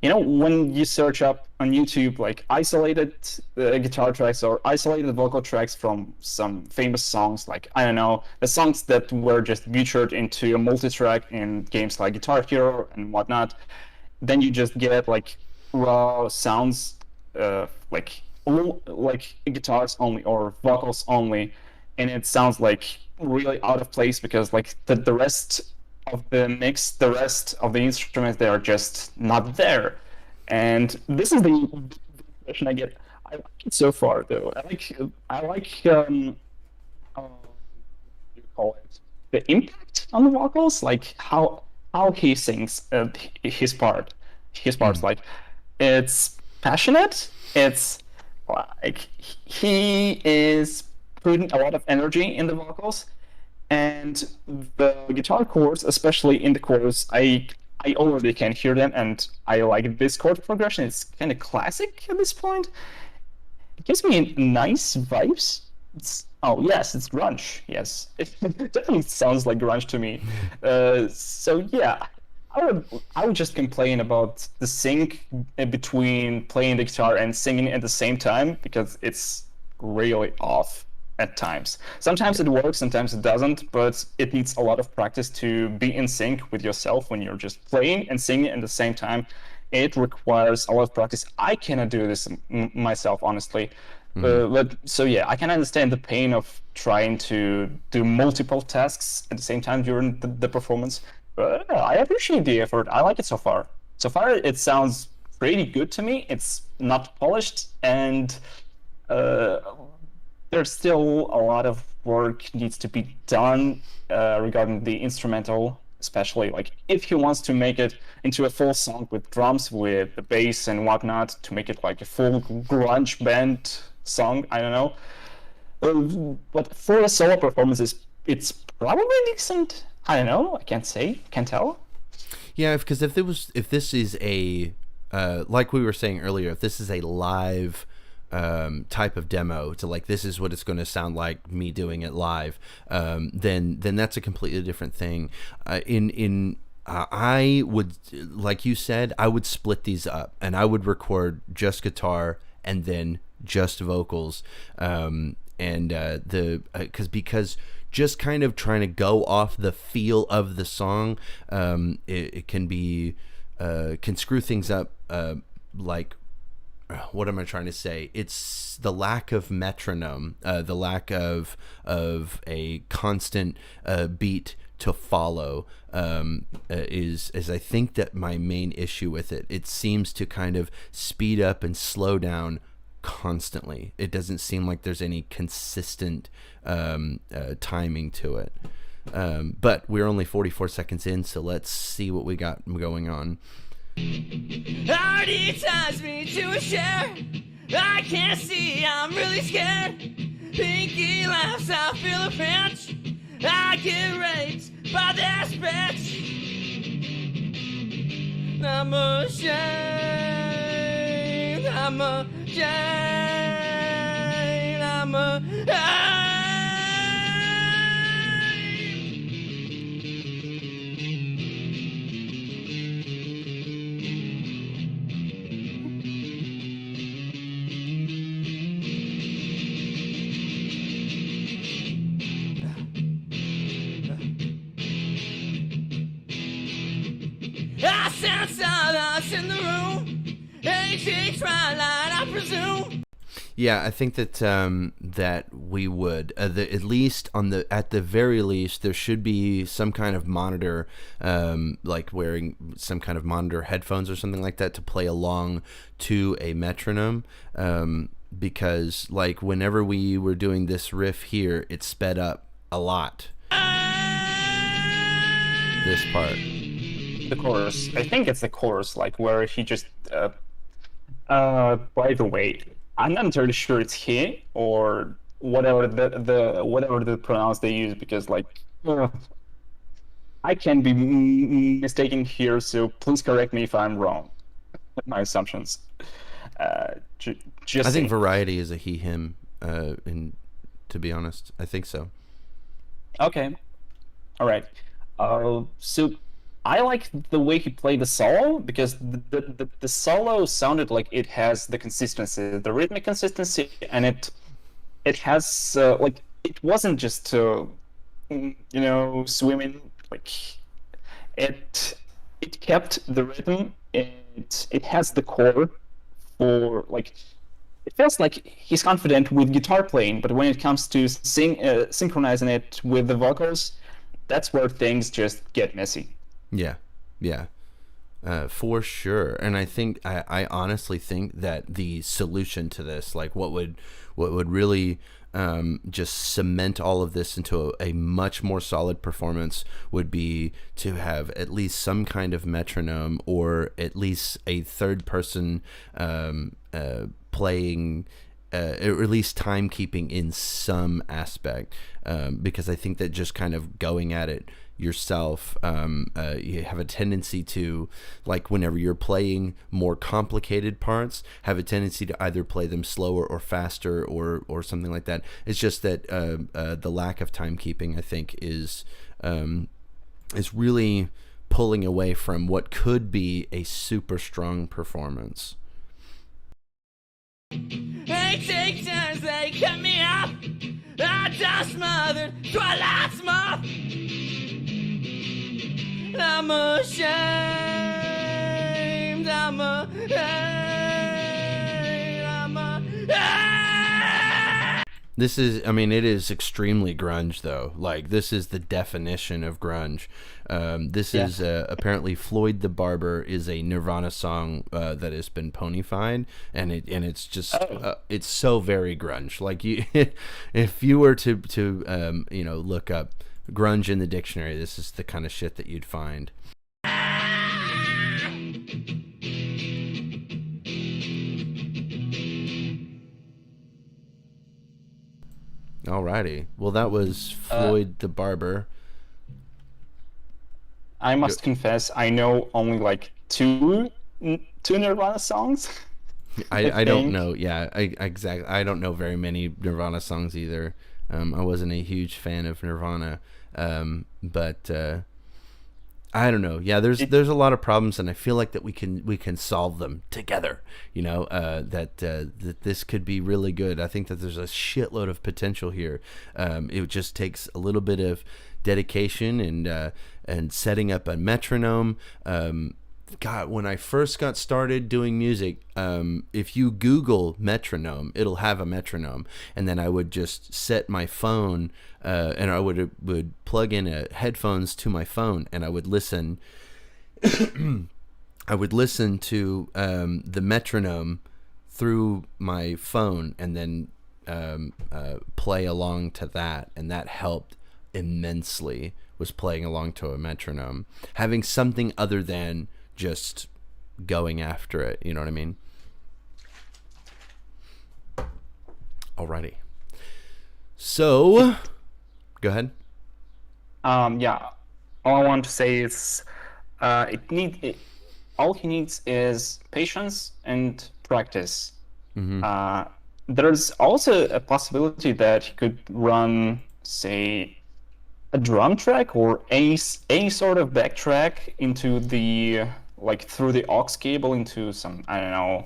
when you search up on YouTube like isolated guitar tracks or isolated vocal tracks from some famous songs, like I don't know, the songs that were just featured into a multi-track in games like Guitar Hero and whatnot, then you just get like raw sounds, like guitars only or vocals only, and it sounds like really out of place because like the rest of the mix, the rest of the instruments, they are just not there. And this is the impression I get. I like it so far, though. I like what do you call it? The impact on the vocals, like how he sings his parts. Like it's passionate. It's like he is putting a lot of energy in the vocals. And the guitar chords, especially in the chorus, I already can hear them, and I like this chord progression. It's kind of classic at this point. It gives me nice vibes. It's grunge. Yes, it definitely sounds like grunge to me. So yeah, I would just complain about the sync between playing the guitar and singing at the same time, because it's really off at times. Sometimes it works, sometimes it doesn't, but it needs a lot of practice to be in sync with yourself when you're just playing and singing at the same time. it requires a lot of practice. I cannot do this myself, honestly. But so yeah, I can understand the pain of trying to do multiple tasks at the same time during the performance. But I appreciate the effort. I like it so far. So far, it sounds pretty good to me. It's not polished, and there's still a lot of work needs to be done regarding the instrumental, especially like if he wants to make it into a full song with drums, with the bass and whatnot, to make it like a full grunge band song. I don't know, but for a solo performance, it's probably decent. I don't know. I can't tell. Yeah, because if this is a like we were saying earlier, if this is a live type of demo, to like this is what it's going to sound like me doing it live, then that's a completely different thing. I would, like you said, I would split these up, and I would record just guitar and then just vocals, because just kind of trying to go off the feel of the song, it can be can screw things up. Like, what am I trying to say? It's the lack of metronome, the lack of a constant beat to follow, is I think that my main issue with it. It seems to kind of speed up and slow down constantly. It doesn't seem like there's any consistent timing to it. But we're only 44 seconds in, so let's see what we got going on. Already ties me to a chair. I can't see, I'm really scared. Pinky laughs, I feel a pinch. I get raped by this bitch. I'm ashamed, I'm ashamed, I'm ashamed. I sense silence in the room. Takes my line, I presume. Yeah, I think that that we would at least at the very least there should be some kind of monitor, like wearing some kind of monitor headphones or something like that to play along to a metronome, because like whenever we were doing this riff here, it sped up a lot. This part. The chorus. I think it's the chorus, like where he just. By the way, I'm not entirely sure it's he or whatever the pronouns they use, because like I can be mistaken here, so please correct me if I'm wrong with my assumptions. Just I think variety is a he him. To be honest, I think so. Okay, all right. So. I like the way he played the solo, because the solo sounded like it has the consistency, the rhythmic consistency, and it has like it wasn't just swimming, like it kept the rhythm. It has the core for like it feels like he's confident with guitar playing, but when it comes to synchronizing it with the vocals, that's where things just get messy. Yeah, for sure. And I think I honestly think that the solution to this, like what would really just cement all of this into a much more solid performance, would be to have at least some kind of metronome, or at least a third person playing, or at least timekeeping in some aspect, because I think that just kind of going at it yourself, you have a tendency to, like whenever you're playing more complicated parts, have a tendency to either play them slower or faster or something like that. It's just that the lack of timekeeping, I think, is really pulling away from what could be a super strong performance. They take turns, they cut me off. I just smothered Twilight's moth. I'm ashamed, I'm This is, I mean, it is extremely grunge, though. Like, this is the definition of grunge. This is apparently Floyd the Barber is a Nirvana song that has been ponyfied, and it's just it's so very grunge. Like, you, if you were to look up grunge in the dictionary, this is the kind of shit that you'd find. Alrighty. Well, that was Floyd the Barber. I must confess, I know only like two Nirvana songs. I don't know. Yeah, exactly. I don't know very many Nirvana songs either. I wasn't a huge fan of Nirvana, but I don't know. Yeah, there's a lot of problems, and I feel like that we can solve them together. You know, that this could be really good. I think that there's a shitload of potential here. It just takes a little bit of dedication and setting up a metronome. God, when I first got started doing music, if you Google metronome, it'll have a metronome, and then I would just set my phone, and I would plug in headphones to my phone, and I would listen. I would listen to the metronome through my phone, and then play along to that, and that helped immensely. Was playing along to a metronome, having something other than just going after it, you know what I mean? Alrighty. So, go ahead. Yeah. All I want to say is, all he needs is patience and practice. Mm-hmm. There's also a possibility that he could run, say, a drum track or any sort of backtrack into the through the aux cable into some, I don't know,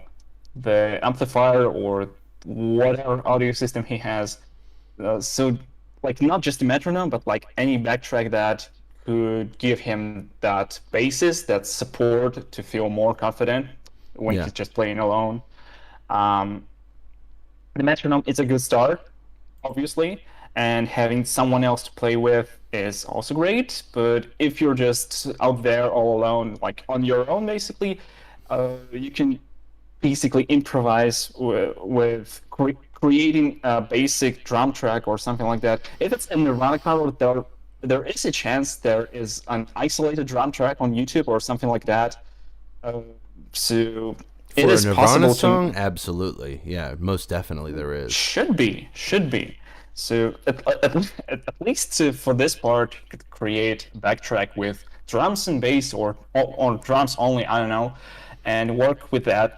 the amplifier or whatever audio system he has. So not just a metronome, but any backtrack that could give him that basis, that support to feel more confident when he's just playing alone. The metronome is a good start, obviously. And having someone else to play with is also great. But if you're just out there all alone, on your own, basically, you can basically improvise with creating a basic drum track or something like that. If it's a Nirvana cover, there is a chance there is an isolated drum track on YouTube or something like that. So for it is a Nirvana possible song, absolutely, yeah, most definitely there is. Should be. So at least for this part, you could create a backtrack with drums and bass or drums only, I don't know, and work with that.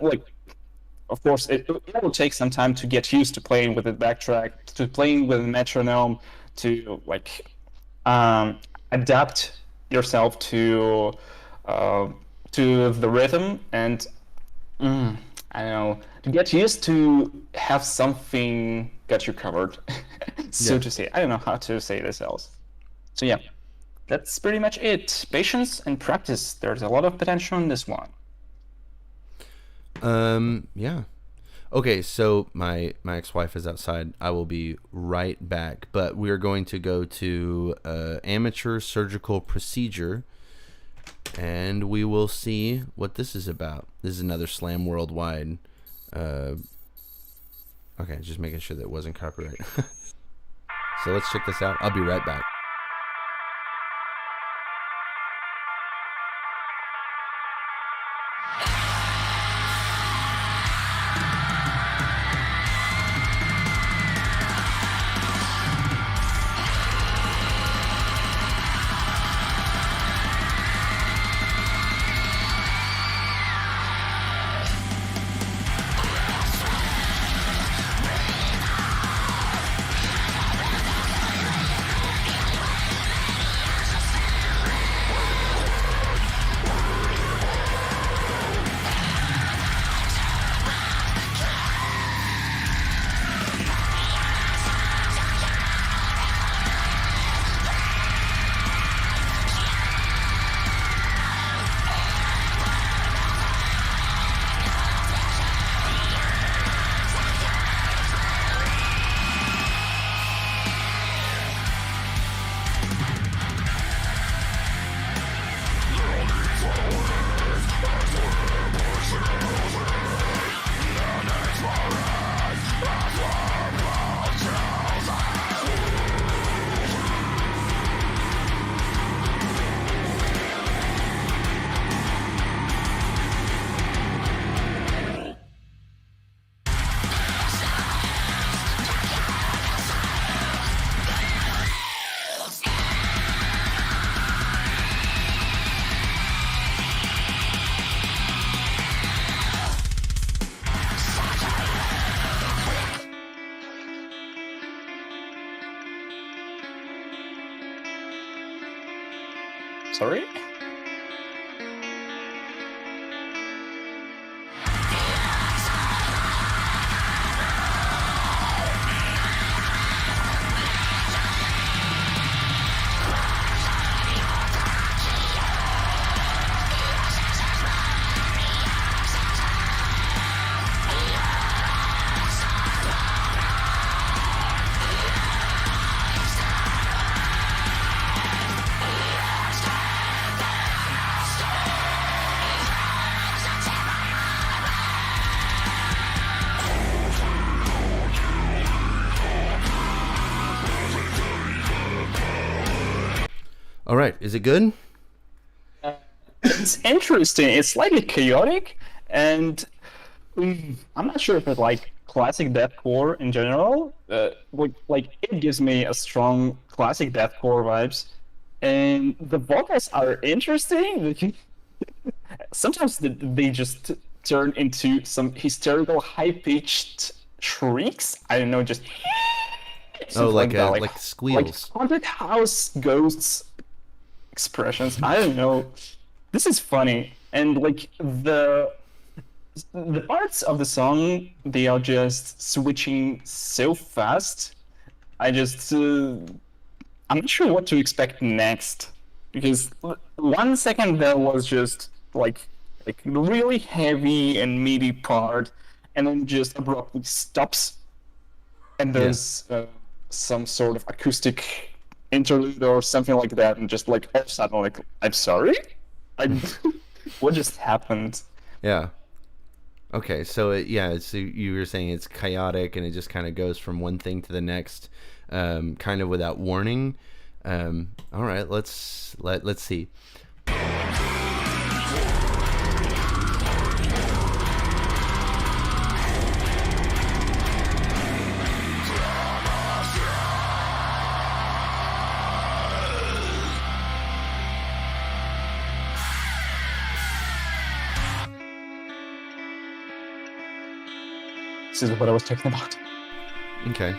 Of course, it will take some time to get used to playing with the backtrack, to playing with a metronome, to adapt yourself to the rhythm, and I don't know, to get used to have something got you covered, so to say. I don't know how to say this else. So yeah, that's pretty much it. Patience and practice. There's a lot of potential in this one. Yeah. Okay, so my ex-wife is outside. I will be right back, but we're going to go to amateur surgical procedure, and we will see what this is about. This is another Slam Worldwide. Okay, just making sure that it wasn't copyright. So let's check this out. I'll be right back. Sorry? All right, is it good? It's interesting. It's slightly chaotic, and I'm not sure if it's like classic deathcore in general. Like it gives me a strong classic deathcore vibes, and the vocals are interesting. Sometimes they just turn into some hysterical, high-pitched shrieks. I don't know, just Oh, like that, like squeals. like haunted house ghosts expressions. I don't know. This is funny, and like the parts of the song, they are just switching so fast. I'm not sure what to expect next, because 1 second there was just like really heavy and meaty part, and then just abruptly stops, and there's some sort of acoustic interlude or something like that, and just like all of a sudden, like, I'm sorry, what just happened? Yeah. Okay, so so you were saying it's chaotic and it just kind of goes from one thing to the next, kind of without warning. All right, let's see. This is what I was talking about. Okay.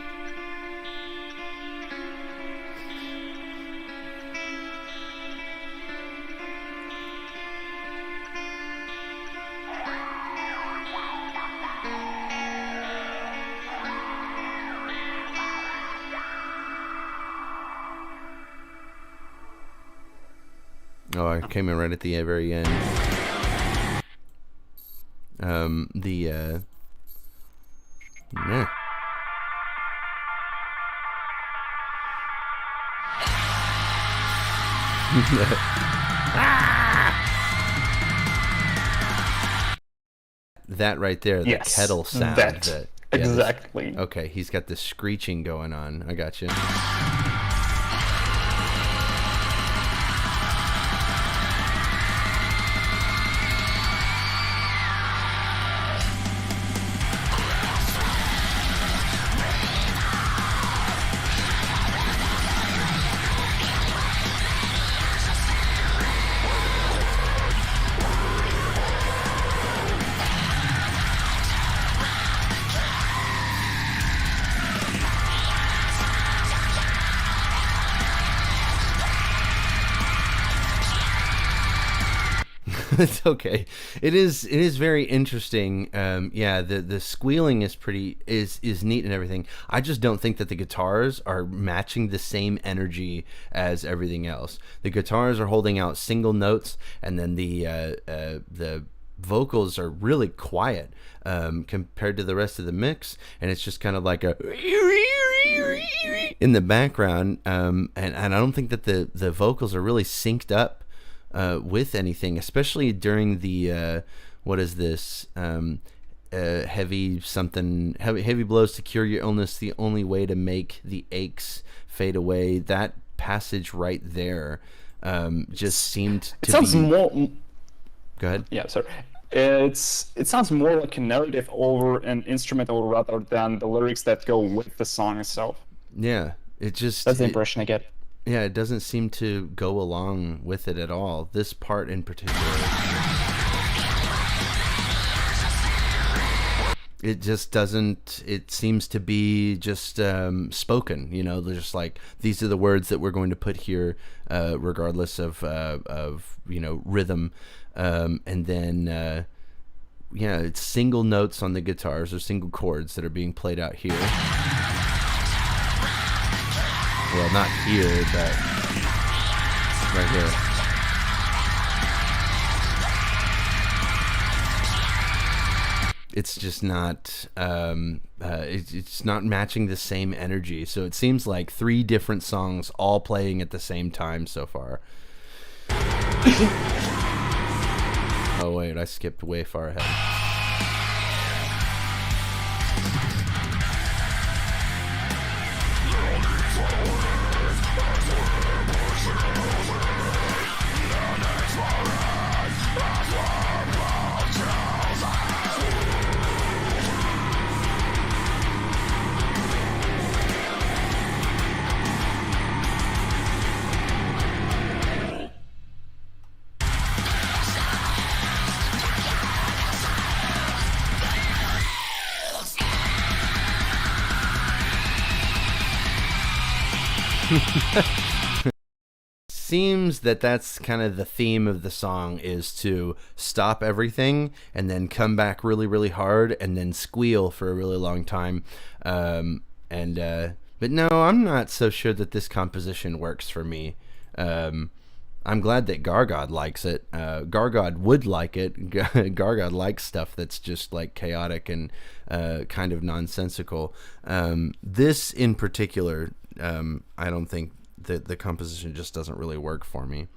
Oh, I came in right at the very end. Yeah. That right there, the kettle sound. Exactly. Okay, he's got the screeching going on. I got you. It's okay. It is very interesting. The squealing is is neat and everything. I just don't think that the guitars are matching the same energy as everything else. The guitars are holding out single notes, and then the vocals are really quiet compared to the rest of the mix, and it's just kind of like a in the background, and I don't think that the vocals are really synced up with anything, especially during the what is this heavy blows to cure your illness, the only way to make the aches fade away. That passage right there just seemed to sounds be more. Go ahead. Yeah, sorry. It sounds more like a narrative over an instrumental rather than the lyrics that go with the song itself. Yeah, that's the impression I get. Yeah, it doesn't seem to go along with it at all. This part in particular. it just doesn't, it seems to be just spoken, you know. They're just like, these are the words that we're going to put here, regardless of you know, rhythm, and then yeah, it's single notes on the guitars or single chords that are being played out here. Well, not here, but right here. It's just not, it's not matching the same energy. So it seems like 3 different songs all playing at the same time so far. Oh wait, I skipped way far ahead. Seems that that's kind of the theme of the song, is to stop everything and then come back really, really hard and then squeal for a really long time. But no, I'm not so sure that this composition works for me. I'm glad that Gargod likes it. Gargod would like it. Gargod likes stuff that's just like chaotic and kind of nonsensical. This in particular, I don't think the composition just doesn't really work for me.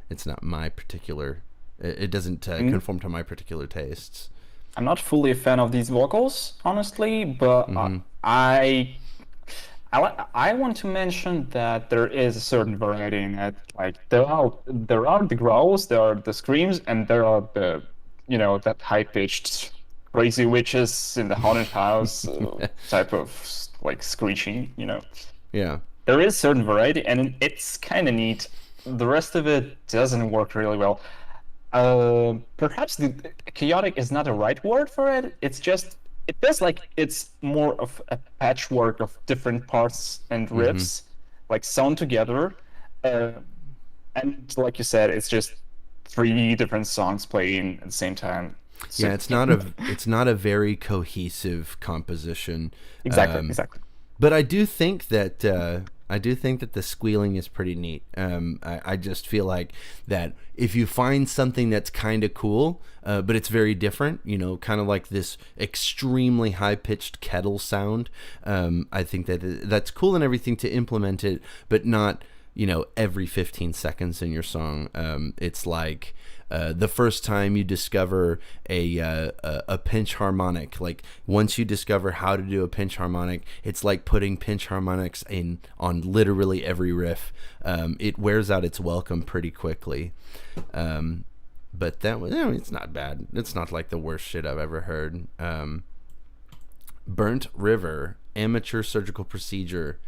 It's not my particular, it doesn't conform to my particular tastes. I'm not fully a fan of these vocals, honestly, but I want to mention that there is a certain variety in it. Like there are the growls, there are the screams, and there are the, you know, that high-pitched crazy witches in the haunted house type of like screeching, you know. Yeah. There is certain variety, and it's kind of neat. The rest of it doesn't work really well. Perhaps the chaotic is not the right word for it. It's just, it feels like it's more of a patchwork of different parts and riffs, like sewn together. And like you said, it's just 3 different songs playing at the same time. So, yeah, it's not a very cohesive composition. Exactly. But I do think that the squealing is pretty neat. I just feel like that if you find something that's kind of cool, but it's very different, you know, kind of like this extremely high-pitched kettle sound, I think that's cool and everything to implement it, but not, you know, every 15 seconds in your song. It's like the first time you discover a pinch harmonic, like once you discover how to do a pinch harmonic, it's like putting pinch harmonics on literally every riff. It wears out its welcome pretty quickly. But that was, it's not bad. It's not like the worst shit I've ever heard. Burnt River, Amateur Surgical Procedure,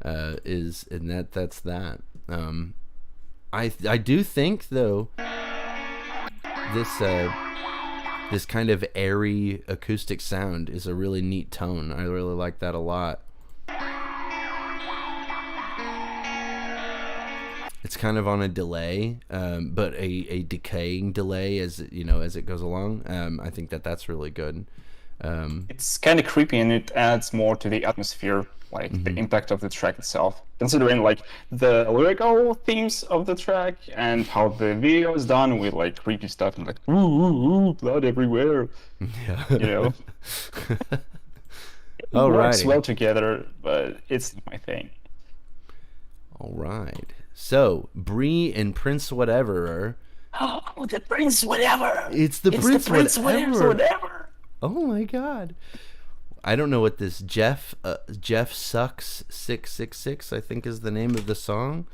is, and that's that. I do think though, this kind of airy acoustic sound is a really neat tone. I really like that a lot. It's kind of on a delay, but a decaying delay as you know, as it goes along. I think that's really good. It's kind of creepy, and it adds more to the atmosphere, like the impact of the track itself. Considering like the lyrical themes of the track and how the video is done with like creepy stuff and like ooh, blood everywhere. Yeah. You know. It works well together, but it's not my thing. All right. So Bree and PrinceWhateverer. Oh, the PrinceWhateverer! It's the PrinceWhateverer! Oh my god. I don't know what this Geof Sucks 666 I think is the name of the song.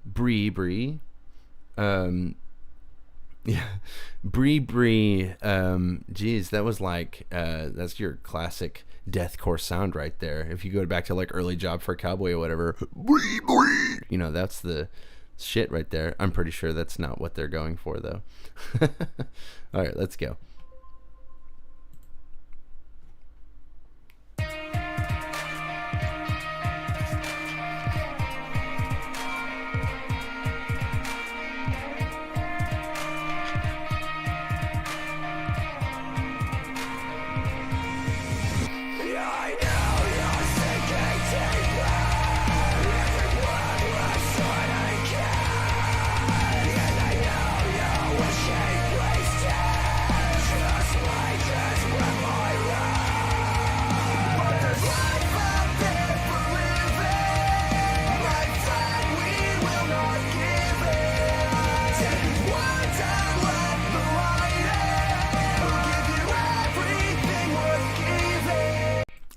Bree. Yeah. Bree. Geez, that was like that's your classic deathcore sound right there. If you go back to like early Job for a Cowboy or whatever, Bree, you know, that's the shit right there. I'm pretty sure that's not what they're going for though. All right, let's go.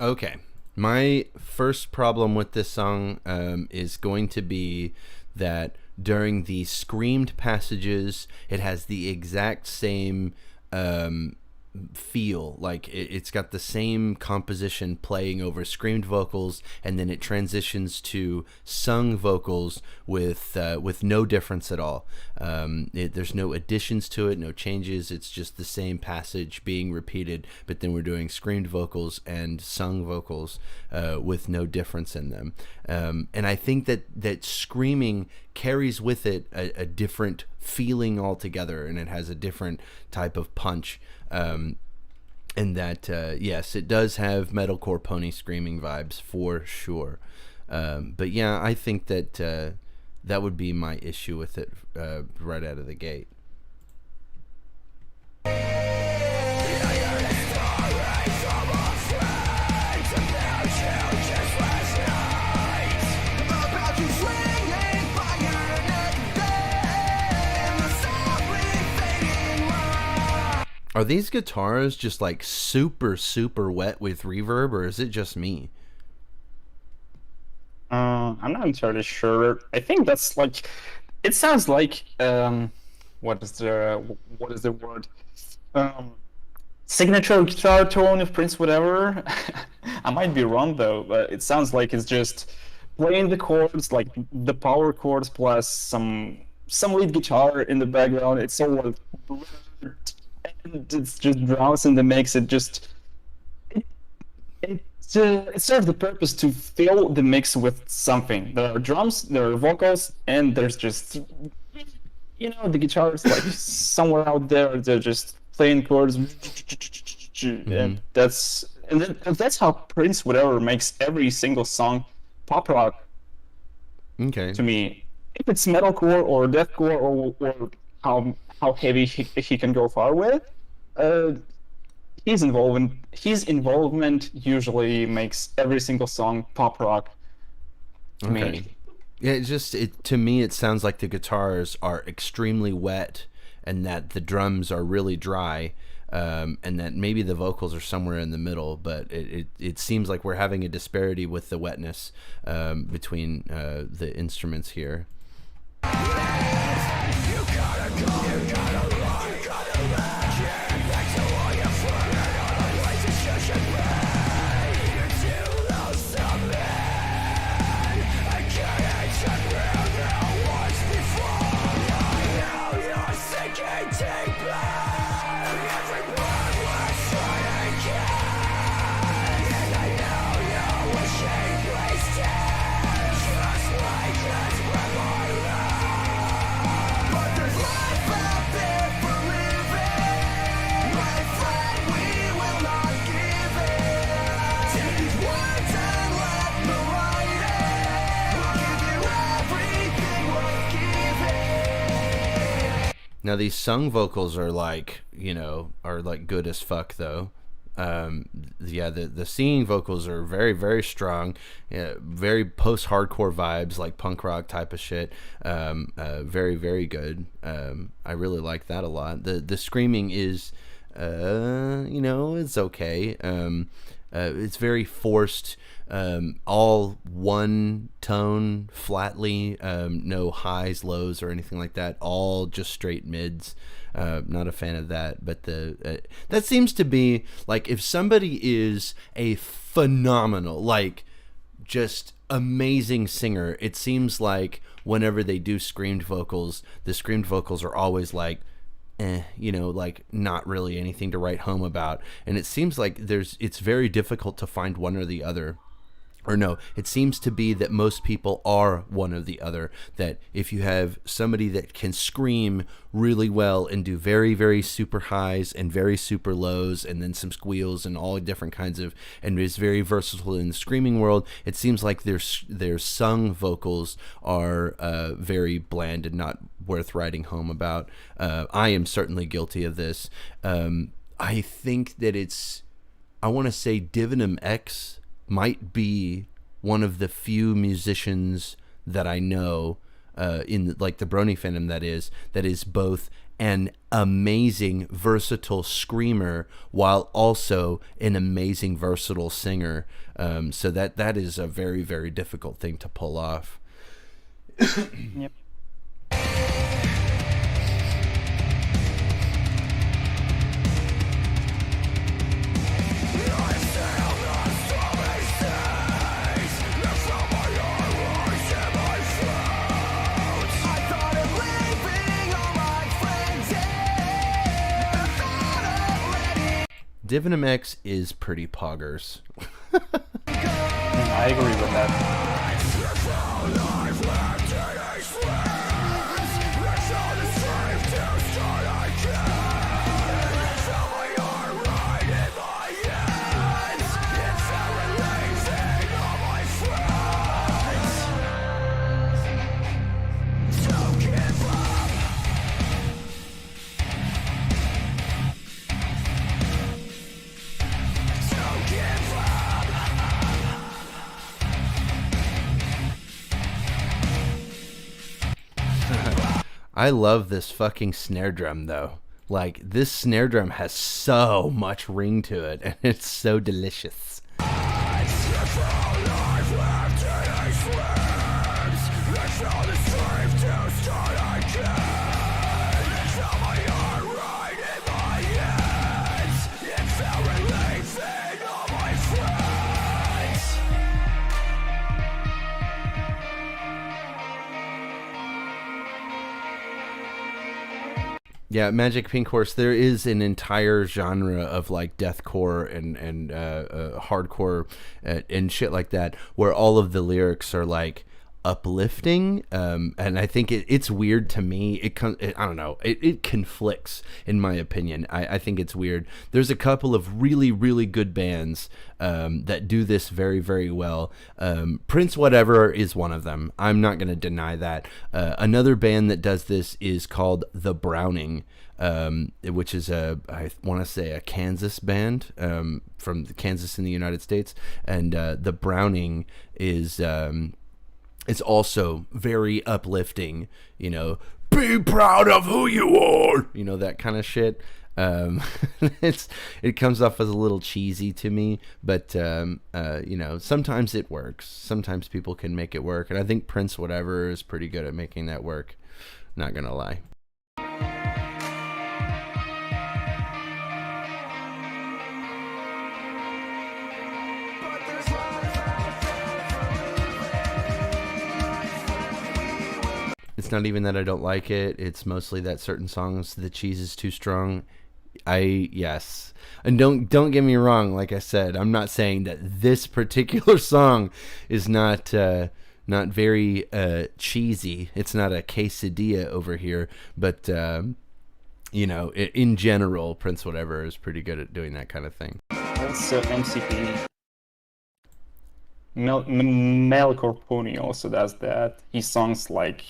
Okay. My first problem with this song is going to be that during the screamed passages, it has the exact same feel. Like it's got the same composition playing over screamed vocals, and then it transitions to sung vocals with no difference at all. There's no additions to it, no changes. It's just the same passage being repeated, but then we're doing screamed vocals and sung vocals with no difference in them. And I think that screaming carries with it a different feeling altogether, and it has a different type of punch. And that, yes, it does have metalcore pony screaming vibes for sure. But yeah, I think that that would be my issue with it right out of the gate. Are these guitars just like super, super wet with reverb, or is it just me? I'm not entirely sure. I think that's like, it sounds like what is the word? Signature guitar tone of PrinceWhateverer. I might be wrong though, but it sounds like it's just playing the chords, like the power chords plus some lead guitar in the background. It's all like blurred, and it's just drowns in the mix. It serves the purpose to fill the mix with something. There are drums, there are vocals, and there's just, the guitars like somewhere out there. They're just playing chords, and that's how PrinceWhateverer makes every single song pop rock. Okay. To me, if it's metalcore or deathcore or how heavy he can go far with, his involvement usually makes every single song pop rock to me. Yeah, to me it sounds like the guitars are extremely wet and that the drums are really dry, and that maybe the vocals are somewhere in the middle, but it seems like we're having a disparity with the wetness between the instruments here. Now these sung vocals are like good as fuck though. The singing vocals are very, very strong, very post-hardcore vibes, like punk rock type of shit. Very, very good. I really like that a lot. The screaming is, it's okay. It's very forced. All one tone flatly, no highs, lows, or anything like that. All just straight mids. Not a fan of that, but that seems to be like if somebody is a phenomenal, like just amazing singer, it seems like whenever they do screamed vocals, the screamed vocals are always like like not really anything to write home about, and it seems like it's very difficult to find one or the other. Or no, it seems to be that most people are one or the other. That if you have somebody that can scream really well and do very, very super highs and very super lows and then some squeals and all different kinds of, and is very versatile in the screaming world, it seems like their sung vocals are very bland and not worth writing home about. I am certainly guilty of this. I think that I want to say DivinumX might be one of the few musicians that I know in like the brony fandom that is both an amazing, versatile screamer while also an amazing, versatile singer. So that is a very, very difficult thing to pull off. Yep. DivinumX is pretty poggers. I agree with that. I love this fucking snare drum though. Like, this snare drum has so much ring to it, and it's so delicious. Yeah, Magic Pink Horse, there is an entire genre of like deathcore and hardcore and shit like that, where all of the lyrics are like uplifting, and I think it's weird to me. I don't know, it conflicts in my opinion. I think it's weird. There's a couple of really, really good bands that do this very, very well. PrinceWhateverer is one of them. I'm not going to deny that. Another band that does this is called The Browning, which is I want to say a Kansas band, from Kansas in the United States. And The Browning is it's also very uplifting, you know, be proud of who you are, you know, that kind of shit. It comes off as a little cheesy to me, but you know, sometimes it works. Sometimes people can make it work, and I think PrinceWhateverer is pretty good at making that work. Not gonna lie. It's not even that I don't like it. It's mostly that certain songs, the cheese is too strong. Yes. And don't get me wrong. Like I said, I'm not saying that this particular song is not very cheesy. It's not a quesadilla over here. But, you know, in general, PrinceWhateverer is pretty good at doing that kind of thing. Also, MCP. Melkor Pony also does that. He songs like...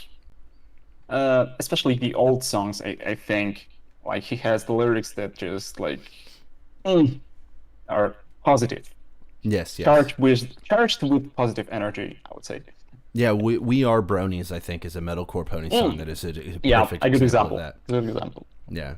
especially the old songs, I think, like he has the lyrics that just like are positive. Yes. Charged with positive energy, I would say. Yeah, we Are Bronies, I think, is a metalcore pony song that is a perfect a good example. of that. Good example. Yeah.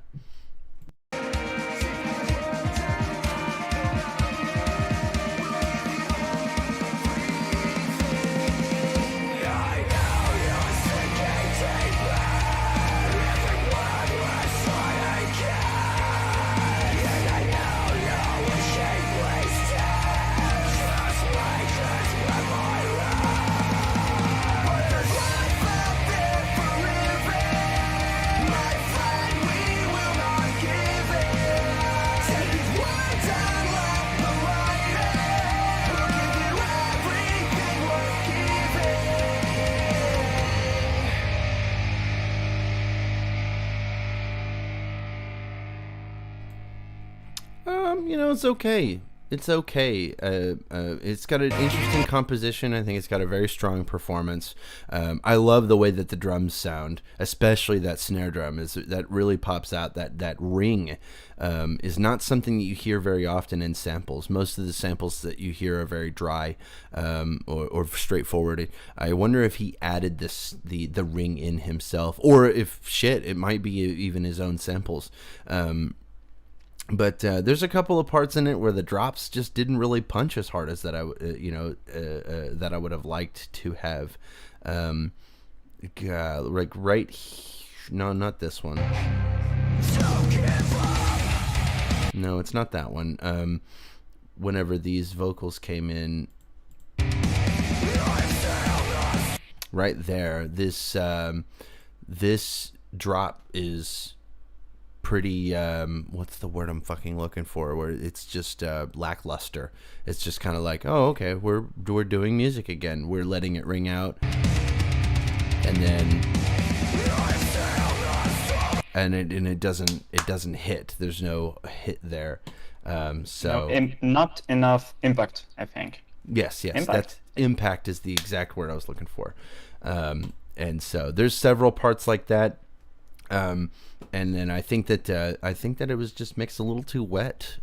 You know, it's okay. It's okay. It's got an interesting composition. I think it's got a very strong performance. I love the way that the drums sound, especially that snare drum. That really pops out. That ring is not something that you hear very often in samples. Most of the samples that you hear are very dry or straightforward. I wonder if he added the ring in himself, or if it might be even his own samples. But there's a couple of parts in it where the drops just didn't really punch as hard as that that I would have liked to have. Like no, not this one. No, it's not that one. Whenever these vocals came in, right there, this drop is pretty what's the word I'm fucking looking for, where it's just lackluster. It's just kind of like, oh, okay, we're doing music again, we're letting it ring out, and then it doesn't hit. There's no hit there. So no, not enough impact, I think. Yes, impact is the exact word I was looking for. And so there's several parts like that. And then I think that it was just mixed a little too wet.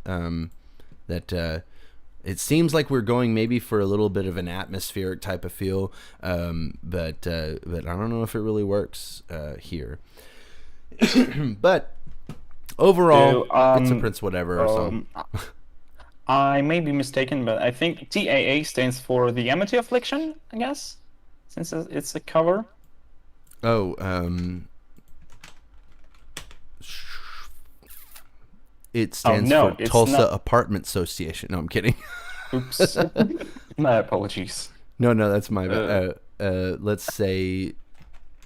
It seems like we're going maybe for a little bit of an atmospheric type of feel, but I don't know if it really works here. But overall, it's a PrinceWhateverer song. I may be mistaken, but I think TAA stands for the Amity Affliction, I guess, since it's a cover. Oh, it stands for Tulsa Apartment Association. No, I'm kidding. Oops. My apologies. No, that's my bad. Let's say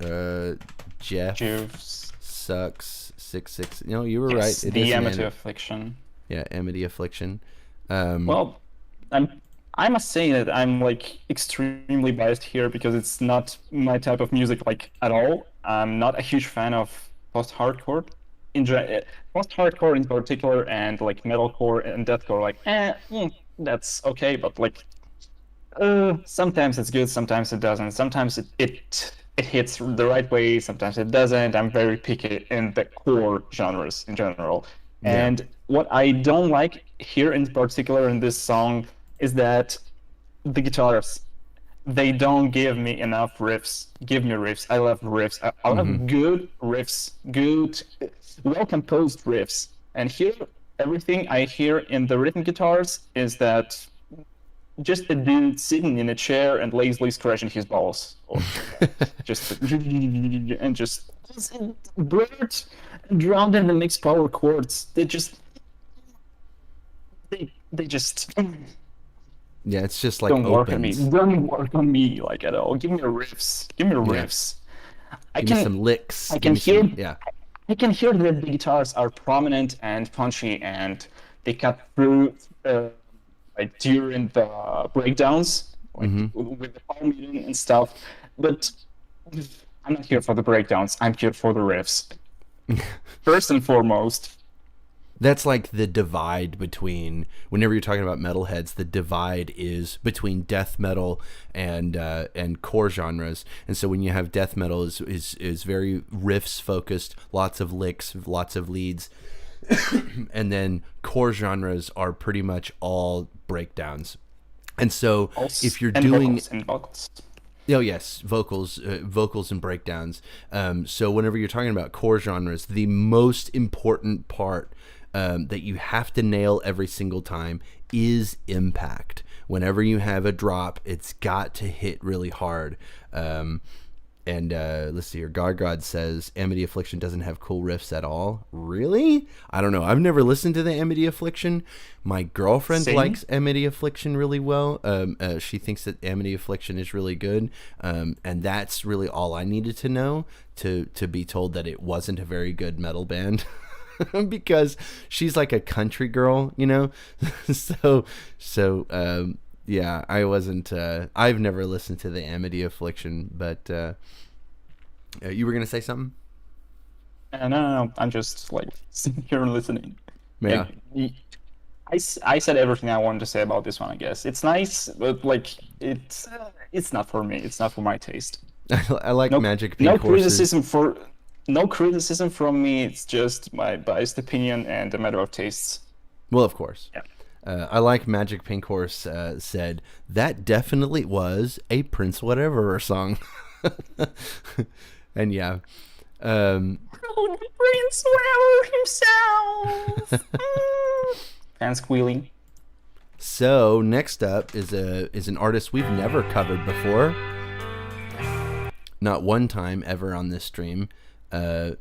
Geof sucks 6. No, you were right. It the is Amity Affliction. Yeah, Amity Affliction. Well, I must say that I'm like extremely biased here because it's not my type of music like at all. I'm not a huge fan of post-hardcore. Post-hardcore in particular, and like metalcore and deathcore, like that's okay, but like sometimes it's good, sometimes it doesn't, sometimes it hits the right way, sometimes it doesn't. I'm very picky in the core genres in general. And what I don't like here in particular in this song is that the guitars, they don't give me enough riffs. Give me riffs. I love riffs. I love good riffs, good, well-composed riffs. And here, everything I hear in the rhythm guitars is that just a dude sitting in a chair and lazily scratching his balls. Or just Bert drowned in the mixed power chords. They just yeah, it's just like don't opens. work on me. Don't work on me like at all. Give me riffs. Give me riffs. Give me some licks. I can hear that the guitars are prominent and punchy, and they cut through like during the breakdowns, like with the palm muting and stuff. But I'm not here for the breakdowns. I'm here for the riffs. First and foremost. That's like the divide between, whenever you're talking about metalheads, the divide is between death metal and core genres. And so when you have death metal is very riffs focused, lots of licks, lots of leads, and then core genres are pretty much all breakdowns. And so if you're doing vocals. Oh yes, vocals and breakdowns. So whenever you're talking about core genres, the most important part that you have to nail every single time is impact. Whenever you have a drop, it's got to hit really hard. And let's see here. God says Amity Affliction doesn't have cool riffs at all. Really? I don't know. I've never listened to the Amity Affliction. My girlfriend likes Amity Affliction really well. She thinks that Amity Affliction is really good. And that's really all I needed to know to be told that it wasn't a very good metal band. Because she's like a country girl, you know? so yeah, I wasn't, I've never listened to the Amity Affliction, but you were going to say something? No, I'm just like sitting here and listening. Yeah. I said everything I wanted to say about this one. I guess it's nice, but like it's not for me. It's not for my taste. I like No, Magic Pink no Horses. no criticism from me. It's just my biased opinion and a matter of tastes. Well, of course. Yeah. I like Magic Pink Horse said, that definitely was a PrinceWhateverer song. And yeah. PrinceWhateverer himself. And squealing. So next up is an artist we've never covered before. Not one time ever on this stream. A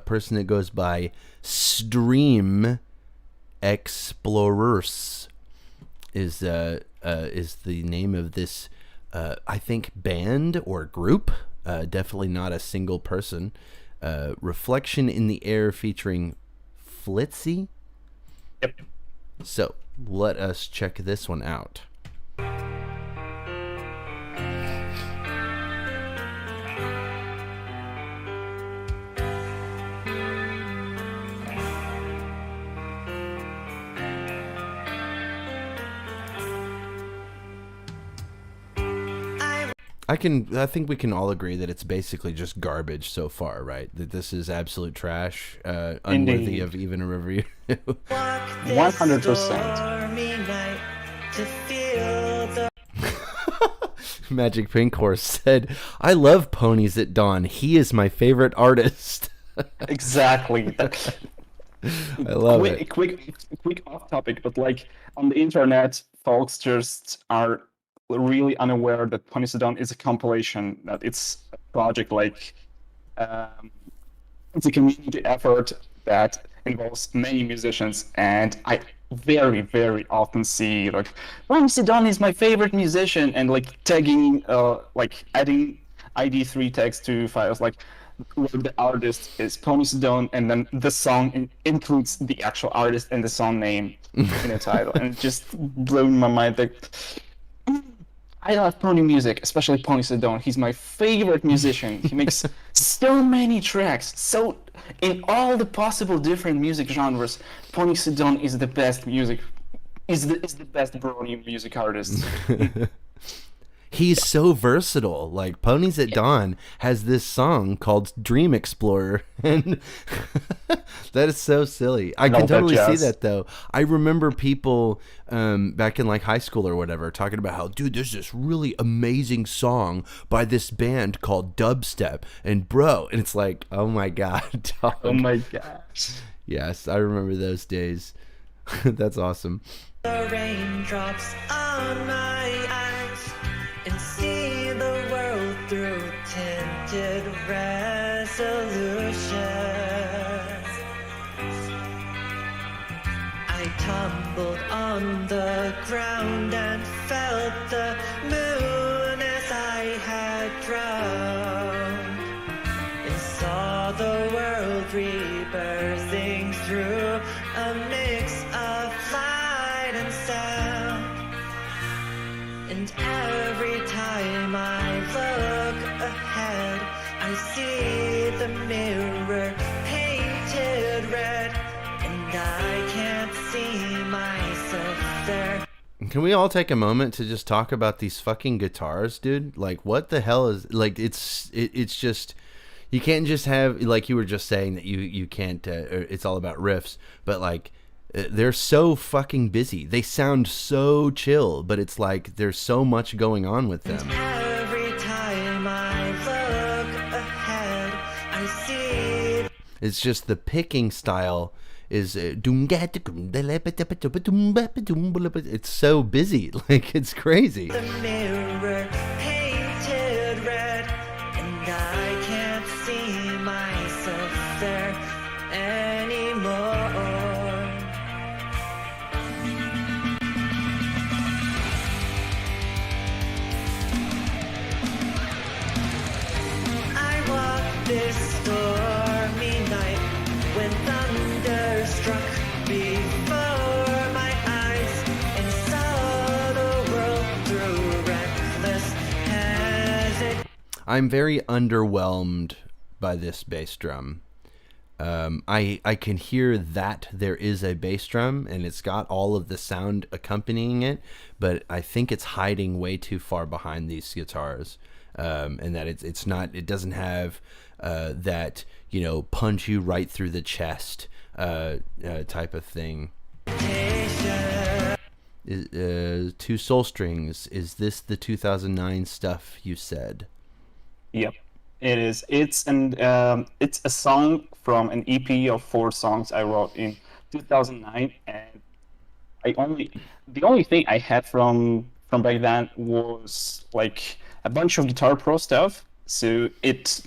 person that goes by SDreamExplorerS is the name of this I think band or group. Definitely not a single person. Reflection in the Air featuring Flittzy. Yep. So let us check this one out. I think we can all agree that it's basically just garbage so far, right? That this is absolute trash, unworthy Indeed. of even a review. 100%. Magic Pink Horse said, "I love Ponies at Dawn. He is my favorite artist." Exactly. I love it. Quick off topic, but like on the internet, folks just are really unaware that Ponies at Dawn is a compilation. That it's a project like it's a community effort that involves many musicians, and I very, very often see like Ponies at Dawn is my favorite musician, and like tagging, like adding ID3 tags to files, like where the artist is Ponies at Dawn, and then the song includes the actual artist and the song name in the title, and it just blew my mind. Like, I love pony music, especially Ponies at Dawn. He's my favorite musician. He makes so many tracks. So in all the possible different music genres, Ponies at Dawn is the best music. Is the best brony music artist. He's so versatile. Like Ponies at Dawn has this song called Dream Explorer, and that is so silly. I can totally see that though. I remember people back in like high school or whatever talking about how, dude, there's this really amazing song by this band called Dubstep, and bro, and it's like, oh my god, dog. Oh my gosh. Yes, I remember those days. That's awesome. The raindrops on my eyes and see the world through tinted resolutions. I tumbled on the ground and felt the moon as I had drowned, and saw the world rebirthing through a mix of light and sound. And every time I look ahead, I see the mirror painted red, and I can't see myself there. Can we all take a moment to just talk about these fucking guitars, dude? Like, what the hell is, like, it's just, you can't just have, like you were just saying that you can't, it's all about riffs, but like, they're so fucking busy. They sound so chill, but it's like there's so much going on with them. Every time I look ahead, I see. It's just the picking style is it's so busy. Like, it's crazy. The mirror painted red, and I can't see myself there anymore. I walk this stormy night when thunder struck before my eyes, and saw the world through reckless hesitation. I'm very underwhelmed by this bass drum. I can hear that there is a bass drum and it's got all of the sound accompanying it, but I think it's hiding way too far behind these guitars, and that it doesn't have that, you know, punch you right through the chest type of thing. Two soul strings. Is this the 2009 stuff you said? Yep, it is. It's a song from an EP of 4 songs I wrote in 2009, and the only thing I had from back then was like a bunch of Guitar Pro stuff. So it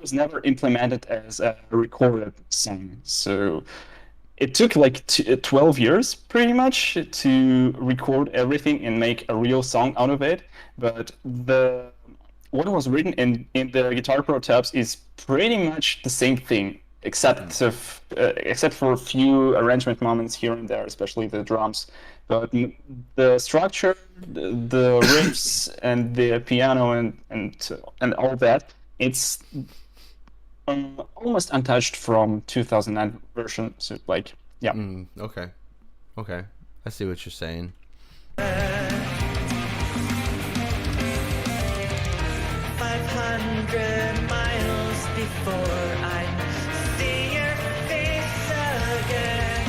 was never implemented as a recorded song. So it took like 12 years pretty much to record everything and make a real song out of it. But what was written in the Guitar Pro tabs is pretty much the same thing, except for a few arrangement moments here and there, especially the drums. But the structure, the riffs, and the piano and all that, it's almost untouched from 2009 version. So like, yeah. Okay, I see what you're saying. 500 miles before I see your face again,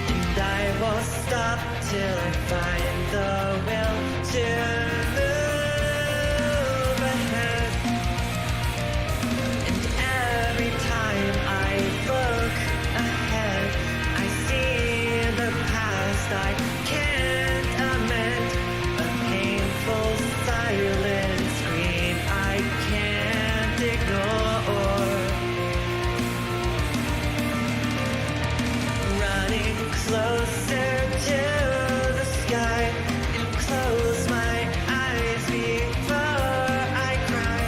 and I won't stop till I find the will to move ahead. And every time I look ahead, I see the past I can't amend, a painful silence scream I can't ignore. Running closer to the sky and close my eyes before I cry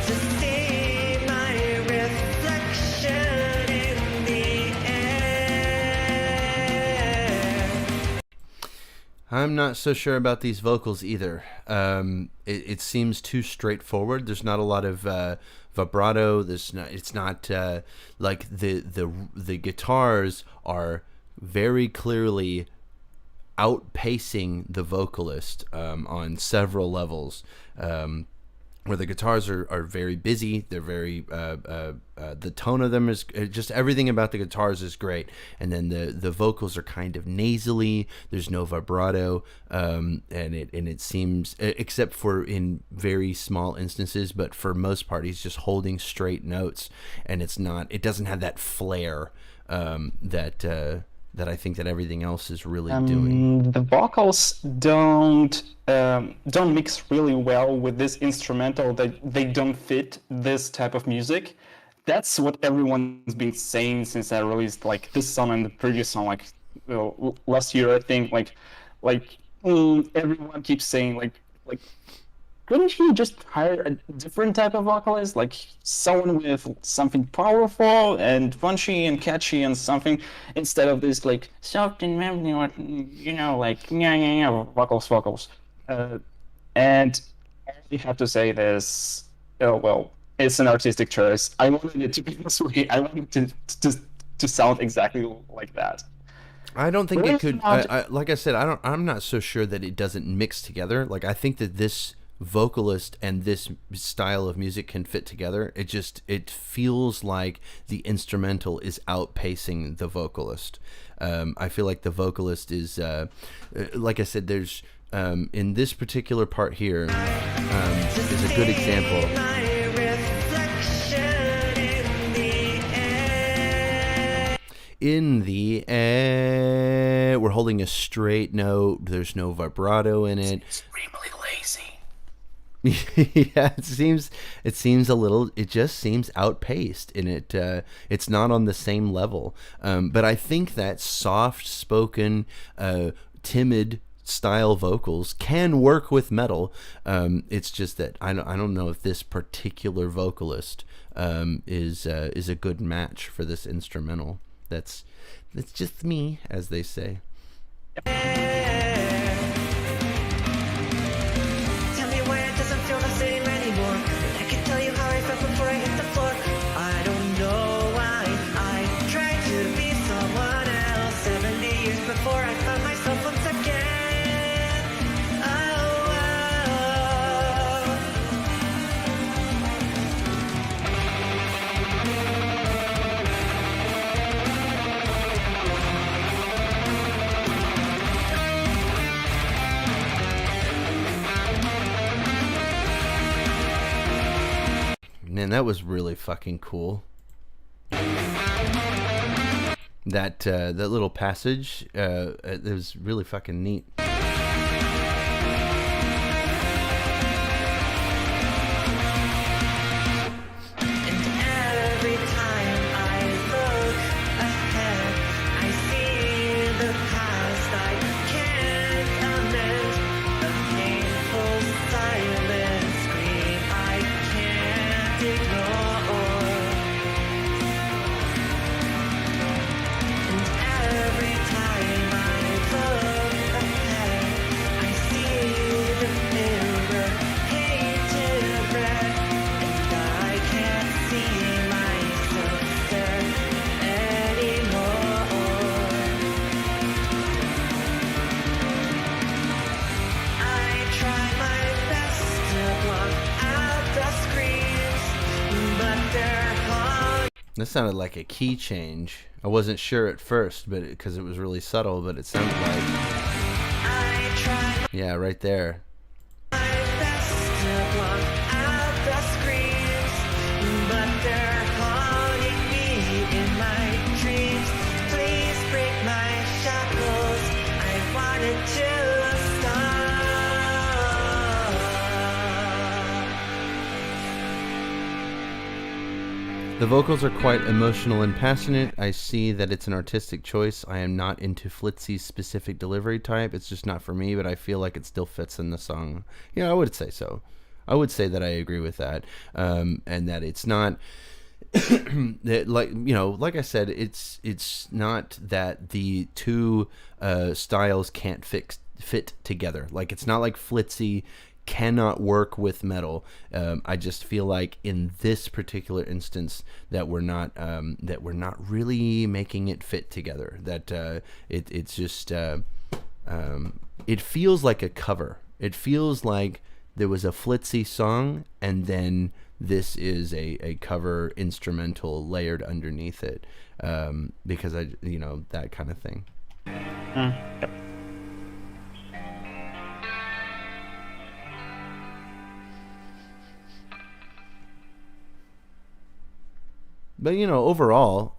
to see my reflection in the air. I'm not so sure about these vocals either. It seems too straightforward. There's not a lot of vibrato. It's not like the guitars are very clearly outpacing the vocalist on several levels. Where the guitars are very busy, they're very the tone of them is just, everything about the guitars is great, and then the vocals are kind of nasally. There's no vibrato, and it seems, except for in very small instances, but for most part he's just holding straight notes, and it doesn't have that flair that I think that everything else is really doing. The vocals don't mix really well with this instrumental. They don't fit this type of music. That's what everyone's been saying since I released like this song and the previous song, like last year, I think. Everyone keeps saying like couldn't you just hire a different type of vocalist, like someone with something powerful and punchy and catchy and something, instead of this like soft and like vocals. And all you have to say is, oh well, it's an artistic choice. I wanted it to be this way. I wanted it to sound exactly like that. I don't think it could. Like I said, I'm not so sure that it doesn't mix together. Like, I think that this vocalist and this style of music can fit together. It feels like the instrumental is outpacing the vocalist. I feel like the vocalist is, like I said, there's in this particular part here is a good example. In the air, we're holding a straight note. There's no vibrato in it. It's extremely lazy. Yeah, it seems a little. It just seems outpaced, and it's not on the same level. But I think that soft-spoken, timid style vocals can work with metal. It's just that I don't know if this particular vocalist is a good match for this instrumental. That's just me, as they say. Tell me why it doesn't feel the same anymore. I can tell you how I felt before I hit the floor. Man, that was really fucking cool. That little passage, it was really fucking neat. This sounded like a key change. I wasn't sure at first, but because it was really subtle, but it sounded like, yeah, right there. The vocals are quite emotional and passionate. I see that it's an artistic choice. I am not into Flitzy's specific delivery type. It's just not for me, but I feel like it still fits in the song. Yeah, I would say so. I would say that I agree with that. And that it's not like, you know, like I said, it's not that the two styles can't fit together. Like, it's not like Flittzy cannot work with metal. I just feel like in this particular instance that we're not really making it fit together. That it's just it feels like a cover. It feels like there was a Flittzy song and then this is a cover instrumental layered underneath it, because that kind of thing. Yep. But overall,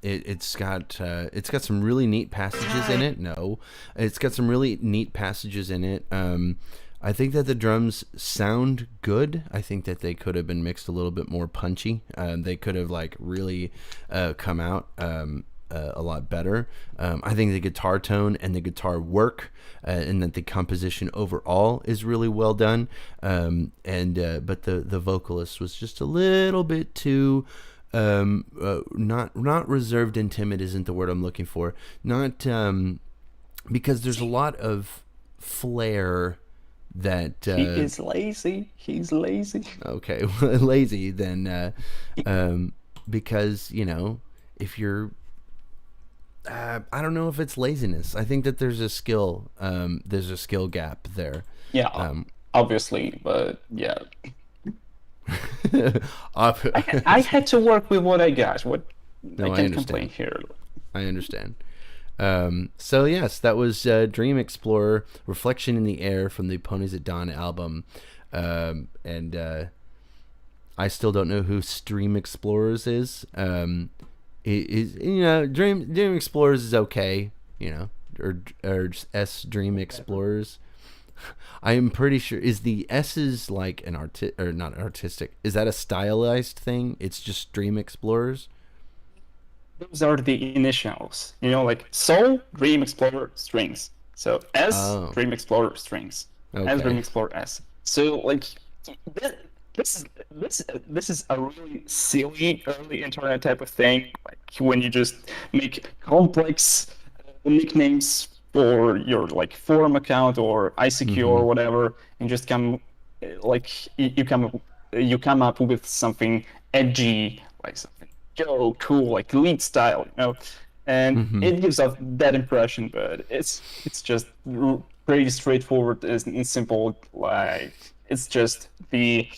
it's got some really neat passages in it. It's got some really neat passages in it. I think that the drums sound good. I think that they could have been mixed a little bit more punchy. They could have really come out a lot better. I think the guitar tone and the guitar work, and that the composition overall is really well done. But the vocalist was just a little bit too. Not reserved and timid isn't the word I'm looking for. Not because there's a lot of flair that he is lazy. He's lazy. Okay, lazy then. Because if you're, I don't know if it's laziness. I think that there's a skill gap there. Yeah, obviously, but yeah. I had to work with what I got. I can't complain here. I understand. So yes, that was Dream Explorer, Reflection in the Air from the Ponies at Dawn album. And I still don't know who SDreamExplorerS is. Dream Explorers is okay, or SDreamExplorerS. I am pretty sure is the S's like an or not artistic. Is that a stylized thing? It's just Dream Explorers. Those are the initials. Like Soul, Dream Explorer, strings. So S, Dream Explorer, strings. Okay. S, Dream Explorer, S. So this is a really silly early internet type of thing. Like when you just make complex nicknames for your forum account or ICQ or whatever, and just you come up with something edgy, like something cool, like lead style, and it gives off that impression. But it's just pretty straightforward and simple. Like it's just the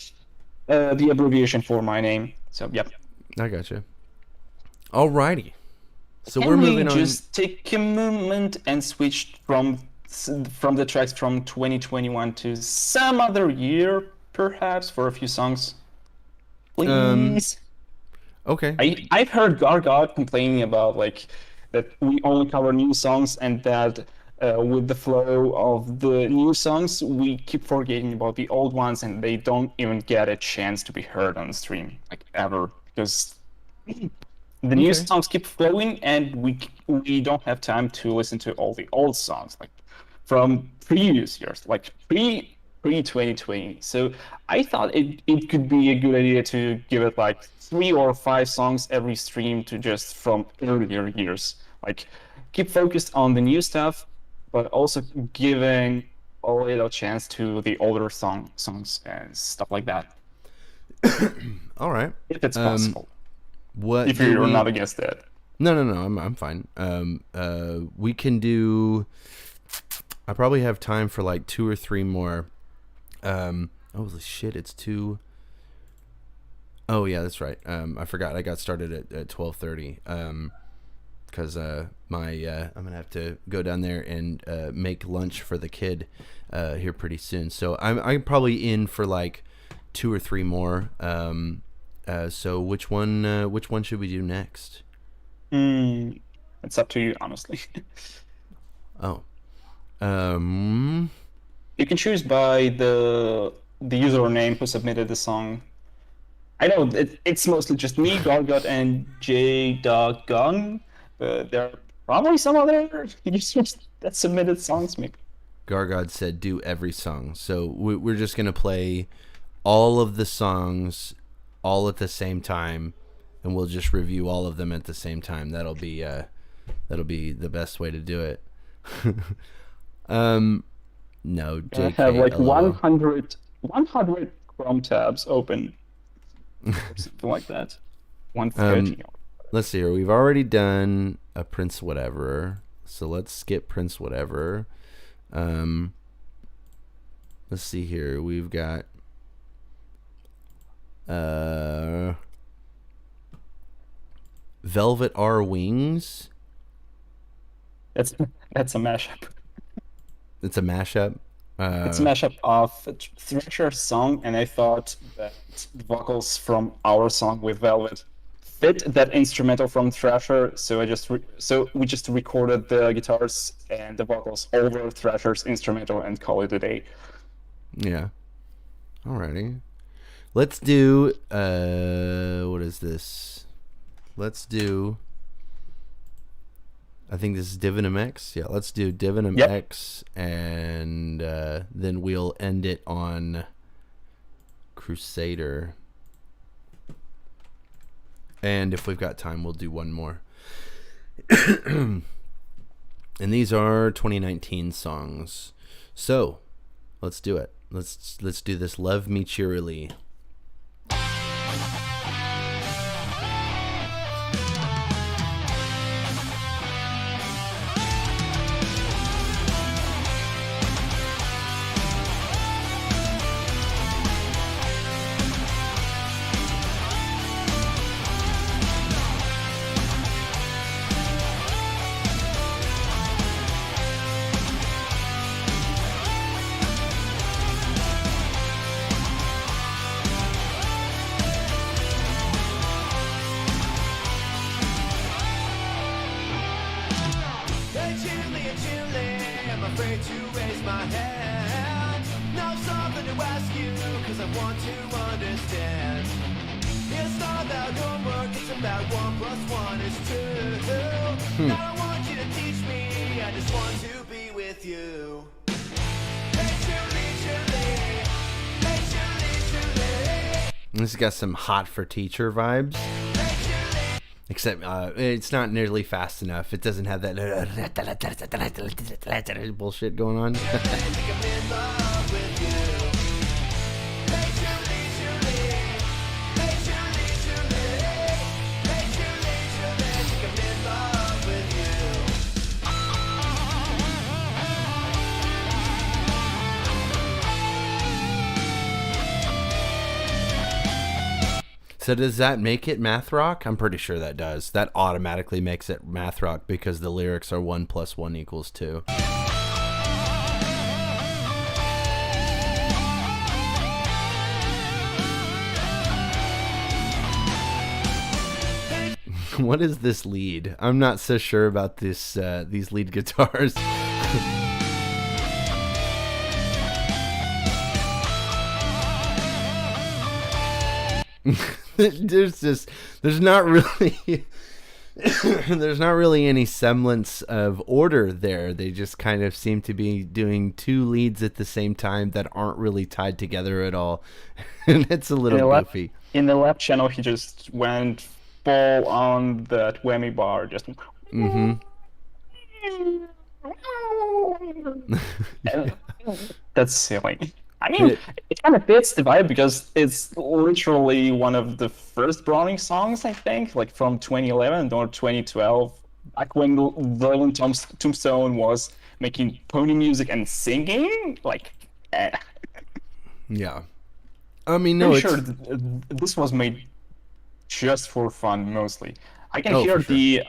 abbreviation for my name. So yep. I gotcha. Alrighty. So Can we're moving we on. just take a moment and switch from the tracks from 2021 to some other year, perhaps, for a few songs? please. Okay. I've heard Gargod complaining about like that we only cover new songs and that with the flow of the new songs we keep forgetting about the old ones and they don't even get a chance to be heard on the stream like ever because the new songs keep flowing and we don't have time to listen to all the old songs like from previous years like pre 2020. So I thought it could be a good idea to give it like 3 or 5 songs every stream to just from earlier years. Like keep focused on the new stuff, but also giving a little chance to the older songs and stuff like that. All right. If it's possible. What if you're not against that. No, I'm fine. We can do. I probably have time for like 2 or 3 more. Holy shit! It's 2. Oh yeah, that's right. I forgot. I got started at 12:30. Because I'm gonna have to go down there and make lunch for the kid here pretty soon. So I'm probably in for like 2 or 3 more. So which one should we do next? It's up to you, honestly. Oh. You can choose by the username who submitted the song. I know it's mostly just me, Gargot, and J.Gun. There are probably some other users that submitted songs, maybe. Gargod said do every song. So we're just going to play all of the songs all at the same time, and we'll just review all of them at the same time. That'll be the best way to do it. No, JK, I have like LOL. 100 Chrome tabs open. Or something like that. 130. Let's see here. We've already done a PrinceWhateverer, so let's skip PrinceWhateverer. Let's see here. We've got Velvet R Wings. That's a mashup. It's a mashup. It's a mashup of Thrasher's song, and I thought that the vocals from our song with Velvet fit that instrumental from Thrasher, so we just recorded the guitars and the vocals over Thrasher's instrumental and call it a day. Yeah. Alrighty. Let's do what is this? Let's do, I think this is DivinumX. Yeah, let's do DivinumX, and then we'll end it on Crusader. And if we've got time, we'll do one more. And these are 2019 songs. So, let's do it. Let's do this. Love Me Cheerilee. This has got some Hot for Teacher vibes. Except it's not nearly fast enough. It doesn't have that bullshit going on. So does that make it math rock? I'm pretty sure that does. That automatically makes it math rock because the lyrics are 1 + 1 = 2. What is this lead? I'm not so sure about this. These lead guitars. There's not really there's not really any semblance of order there. They just kind of seem to be doing two leads at the same time that aren't really tied together at all. And it's a little goofy. In the left channel, he just went full on that whammy bar, just. Mm-hmm. That's silly. I mean, it kind of fits the vibe because it's literally one of the first Browning songs, I think, like from 2011 or 2012, back when Verlin Tombstone was making pony music and singing. Like, yeah. I mean, no, I'm sure this was made just for fun, mostly. I can hear the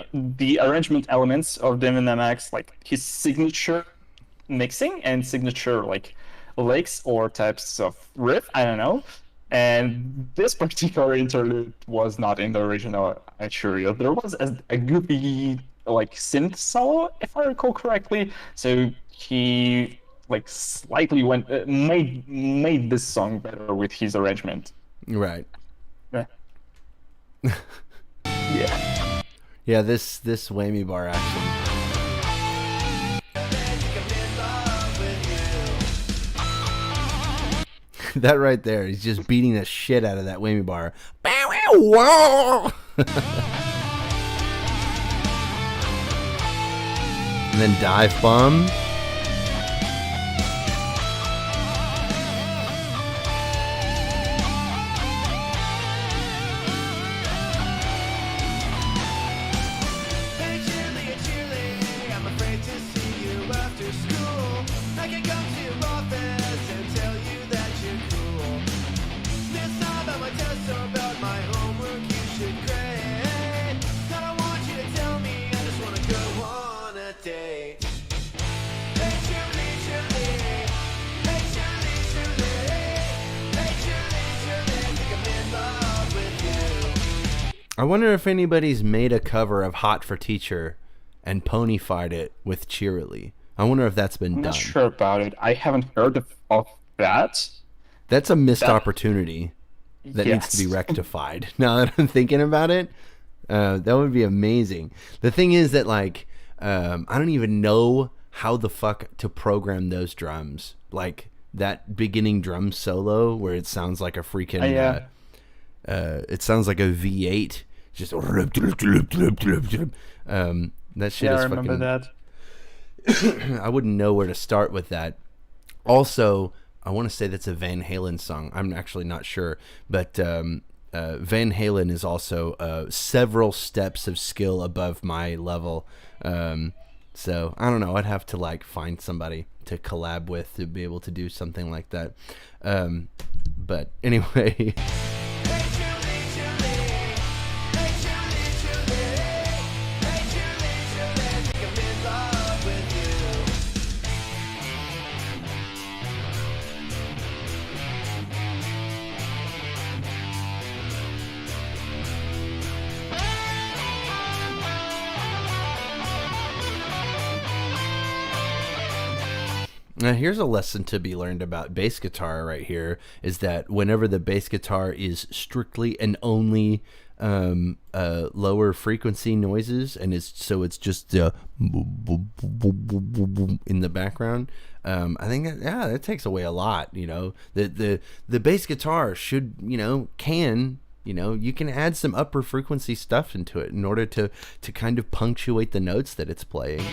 arrangement elements of DivinumX, like his signature mixing and signature like licks or types of riff, I don't know. And this particular interlude was not in the original, I assure you. There was a goofy like synth solo, if I recall correctly. So he like slightly made this song better with his arrangement. Right. Yeah. Yeah. Yeah, this whammy bar action. That right there, he's just beating the shit out of that whammy bar. And then dive bomb. I wonder if anybody's made a cover of Hot for Teacher and ponyfied it with Cheerilee. I wonder if that's been done. I'm not sure about it. I haven't heard of that. That's a missed opportunity that needs to be rectified. Now that I'm thinking about it, that would be amazing. The thing is that, like, I don't even know how the fuck to program those drums. Like, that beginning drum solo where it sounds like a freaking... it sounds like a V8. Just that shit is I remember fucking... that. I wouldn't know where to start with that. Also, I want to say that's a Van Halen song. I'm actually not sure, but Van Halen is also several steps of skill above my level. So I don't know. I'd have to like find somebody to collab with to be able to do something like that. But anyway. Now, here's a lesson to be learned about bass guitar right here, is that whenever the bass guitar is strictly and only lower frequency noises, and it's just in the background, I think that takes away a lot. You know, the bass guitar should, you can add some upper frequency stuff into it in order to kind of punctuate the notes that it's playing.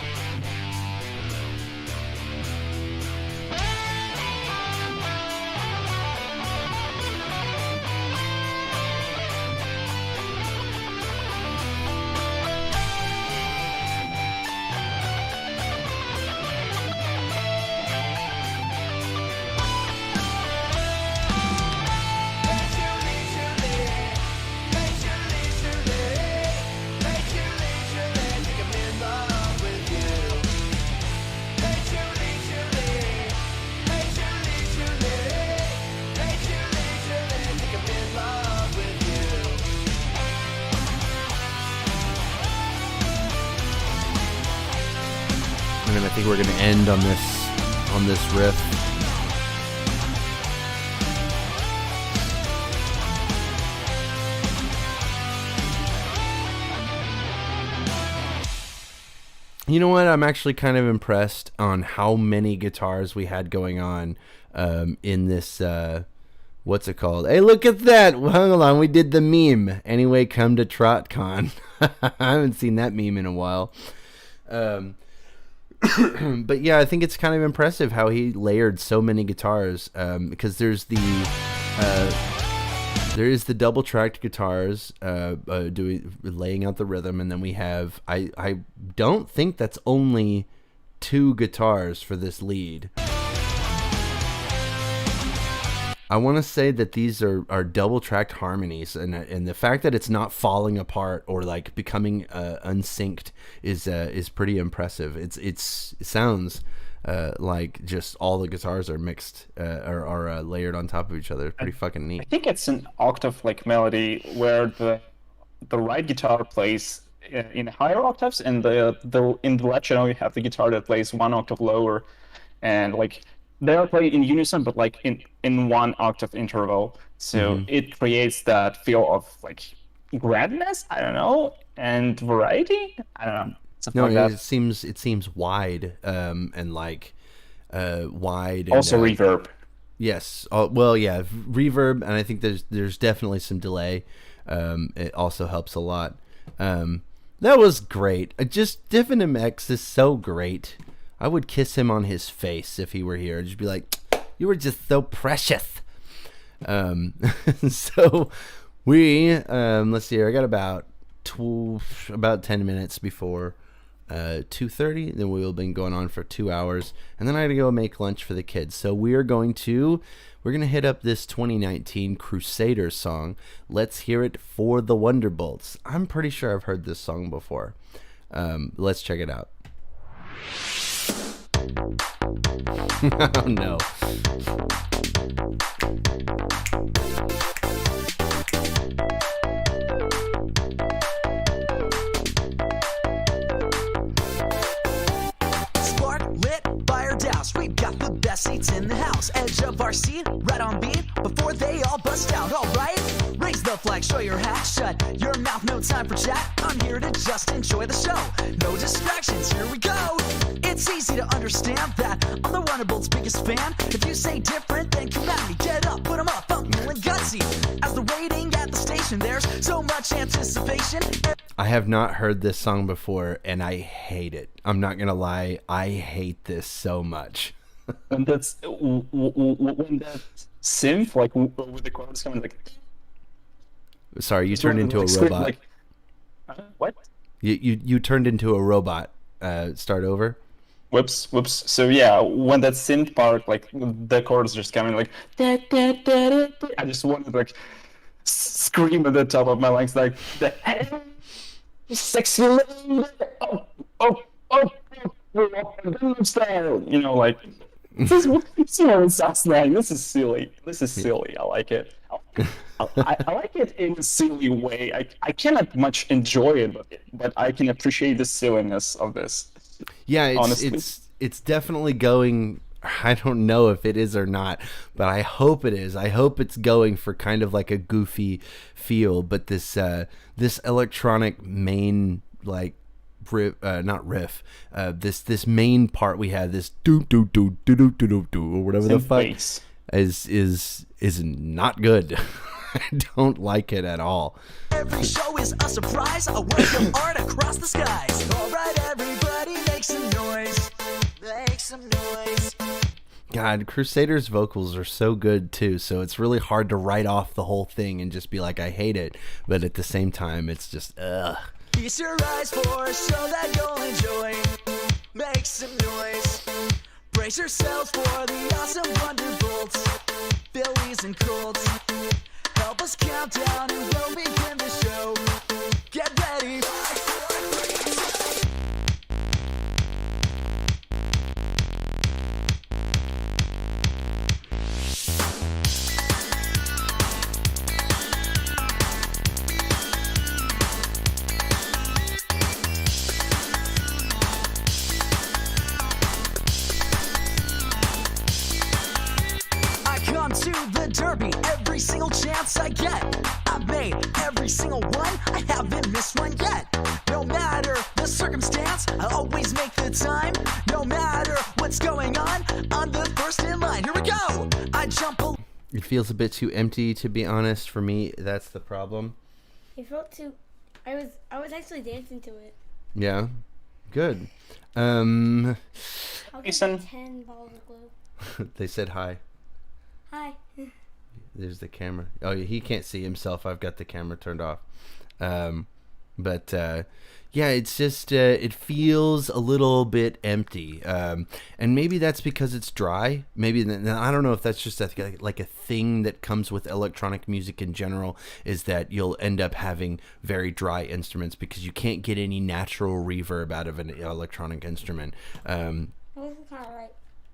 we're gonna end on this riff. You know what? I'm actually kind of impressed on how many guitars we had going on in this. What's it called? Hey, look at that! Hold on, we did the meme. Anyway, come to TrotCon. I haven't seen that meme in a while. But yeah, I think it's kind of impressive how he layered so many guitars. Because there's the double tracked guitars laying out the rhythm, and then we have I don't think that's only 2 guitars for this lead. I want to say that these are double tracked harmonies, and the fact that it's not falling apart or like becoming unsynced is pretty impressive. It sounds like just all the guitars are mixed are layered on top of each other. Pretty fucking neat. I think it's an octave like melody where the right guitar plays in higher octaves, and in the left channel you have the guitar that plays 1 octave lower, and like they are played in unison, but like in 1 octave interval. So it creates that feel of like grandness, I don't know, and variety. I don't know. No, like that. it seems wide, and like wide. Also and, reverb. Yes. Well, yeah, reverb, and I think there's definitely some delay. It also helps a lot. That was great. DivinumX is so great. I would kiss him on his face if he were here. I'd just be like, you were just so precious. So we let's see here. I got about 10 minutes before 2:30. Then we'll been going on for 2 hours, and then I gotta go make lunch for the kids. So we're gonna hit up this 2019 Crusader song. Let's hear it for the Wonderbolts. I'm pretty sure I've heard this song before. Let's check it out. Oh no. Spark lit, fire doused. We got the best seats in the house. Edge of our seat, right on beat. Before they all bust out, alright? Raise the flag, show your hat. Shut your mouth, no time for chat. I'm here to just enjoy the show. No distractions, here we go. It's easy to understand that I'm the Wonderbolts' biggest fan. If you say different, then come at me. Get up, put 'em up, I'm feeling gutsy. As the waiting at the station, there's so much anticipation. I have not heard this song before, and I hate it. I'm not gonna lie, I hate this so much. When that synth, like with the chords coming, like. Sorry, you turned into a robot. Like, what? You turned into a robot. Start over. Whoops. So yeah, when that synth part, like the chords just coming, like I just wanted to like scream at the top of my lungs, like the sexy lady, style, you know, like this is what it sounds like. This is silly. I like it. I like it in a silly way. I cannot much enjoy it, but I can appreciate the silliness of this. Yeah, honestly. It's definitely going. I don't know if it is or not, but I hope it is. I hope it's going for kind of like a goofy feel, but this electronic main like riff, not riff. This main part we had, this do do do do do do do or whatever the fuck bass. is not good. I don't like it at all. Every show is a surprise, a work of art across the skies. All right, everybody, make some noise. Make some noise. God, Crusader's vocals are so good too, so it's really hard to write off the whole thing and just be like, I hate it. But at the same time, it's just, ugh. Feast your eyes for a show that you'll enjoy. Make some noise. Brace yourselves for the awesome Wonderbolts. Billies and Colts. Help us count down and we'll begin the show. Get ready. to the derby every single chance I get. I've made every single one, I haven't missed one yet. No matter the circumstance, I always make the time. No matter what's going on, I'm the first in line. Here we go. I jump a It feels a bit too empty, to be honest. For me, that's the problem. It felt too. I was actually dancing to it. Yeah, good. I'll give Ethan. it 10 balls of glue. They said hi. Hi. There's the camera. Oh, he can't see himself. I've got the camera turned off. But yeah, it's just it feels a little bit empty, and maybe that's because it's dry. Maybe I don't know if that's just like a thing that comes with electronic music in general, is that you'll end up having very dry instruments because you can't get any natural reverb out of an electronic instrument. That was kind of right.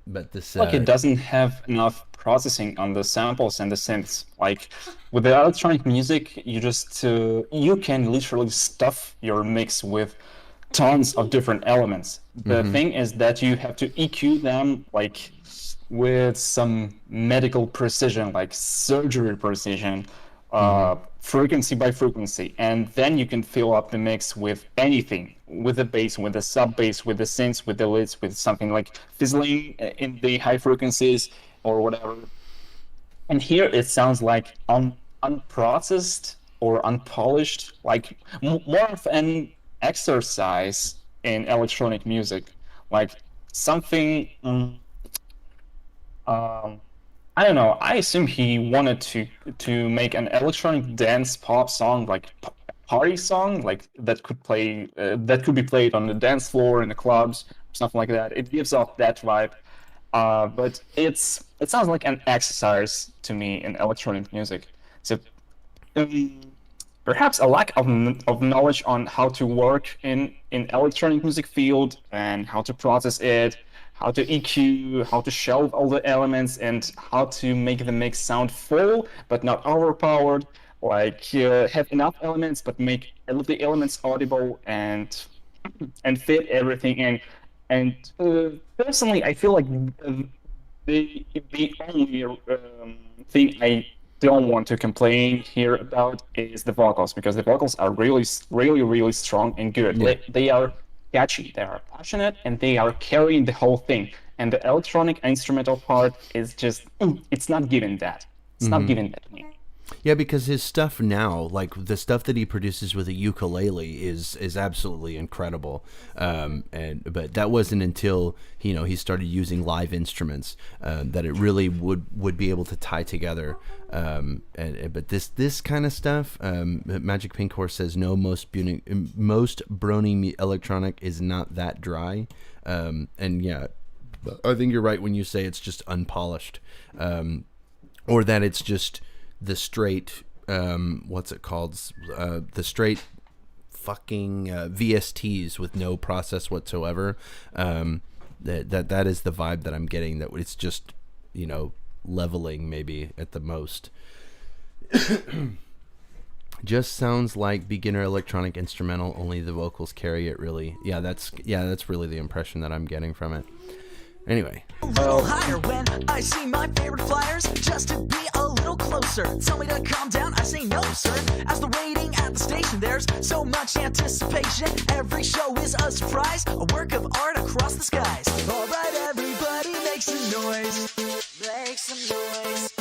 But this Like it doesn't have enough processing on the samples and the synths. Like with the electronic music, you just you can literally stuff your mix with tons of different elements. The thing is that you have to EQ them like with some medical precision, like surgery precision, frequency by frequency, and then you can fill up the mix with anything, with the bass, with the sub bass, with the synths, with the lids, with something like fizzling in the high frequencies or whatever. And here it sounds like unprocessed or unpolished, like more of an exercise in electronic music, like something. I don't know. I assume he wanted to make an electronic dance pop song, like party song, like that could be played on the dance floor in the clubs, something like that. It gives off that vibe, but it sounds like an exercise to me in electronic music. So perhaps a lack of knowledge on how to work in electronic music field and how to process it, how to EQ, how to shelve all the elements, and how to make the mix sound full but not overpowered. Like have enough elements but make all the elements audible and fit everything in. And personally, I feel like the only thing I don't want to complain here about is the vocals, because the vocals are really, really, really strong and good. Yeah. They are catchy, they are passionate, and they are carrying the whole thing. And the electronic instrumental part is just, it's not giving that. It's not giving that to me. Yeah, because his stuff now, like the stuff that he produces with a ukulele, is absolutely incredible. But that wasn't until he started using live instruments that it really would be able to tie together. But this kind of stuff, Magic Pink Horse says no, most brony electronic is not that dry. And yeah, I think you're right when you say it's just unpolished, or that it's just the straight what's it called, the straight fucking VSTs with no process whatsoever. That is the vibe that I'm getting, that it's just leveling maybe at the most. Just sounds like beginner electronic instrumental, only the vocals carry it really. That's really the impression that I'm getting from it. Anyway. A little higher when I see my favorite flyers, just to be a little closer. Tell me to calm down, I say no, sir. As the waiting at the station, there's so much anticipation. Every show is a surprise, a work of art across the skies. Alright, everybody, make some noise. Make some noise.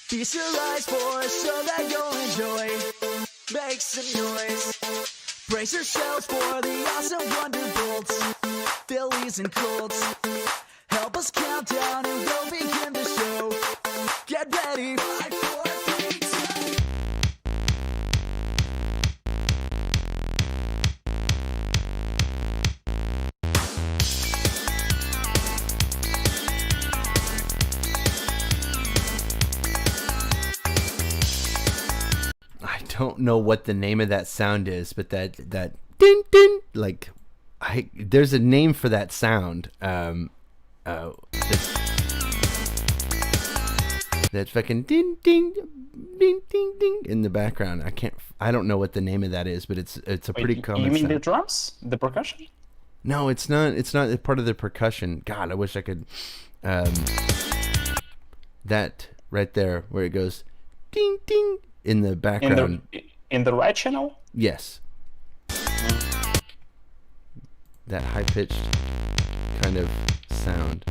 Feast your eyes for a show that you'll enjoy. Make some noise. Brace yourselves for the awesome Wonderbolts, Phillies and Colts. Help us count down and we'll begin the show. Get ready. 5, 4, 3, 2. I don't know what the name of that sound is, but that din din, like there's a name for that sound. That fucking ding ding ding ding ding in the background. I don't know what the name of that is, but it's a pretty common You mean sound. the drums? The percussion? No, it's not. It's not part of the percussion. God, I wish I could. That right there where it goes ding ding in the background. In the right channel? Yes. That high-pitched kind of sound.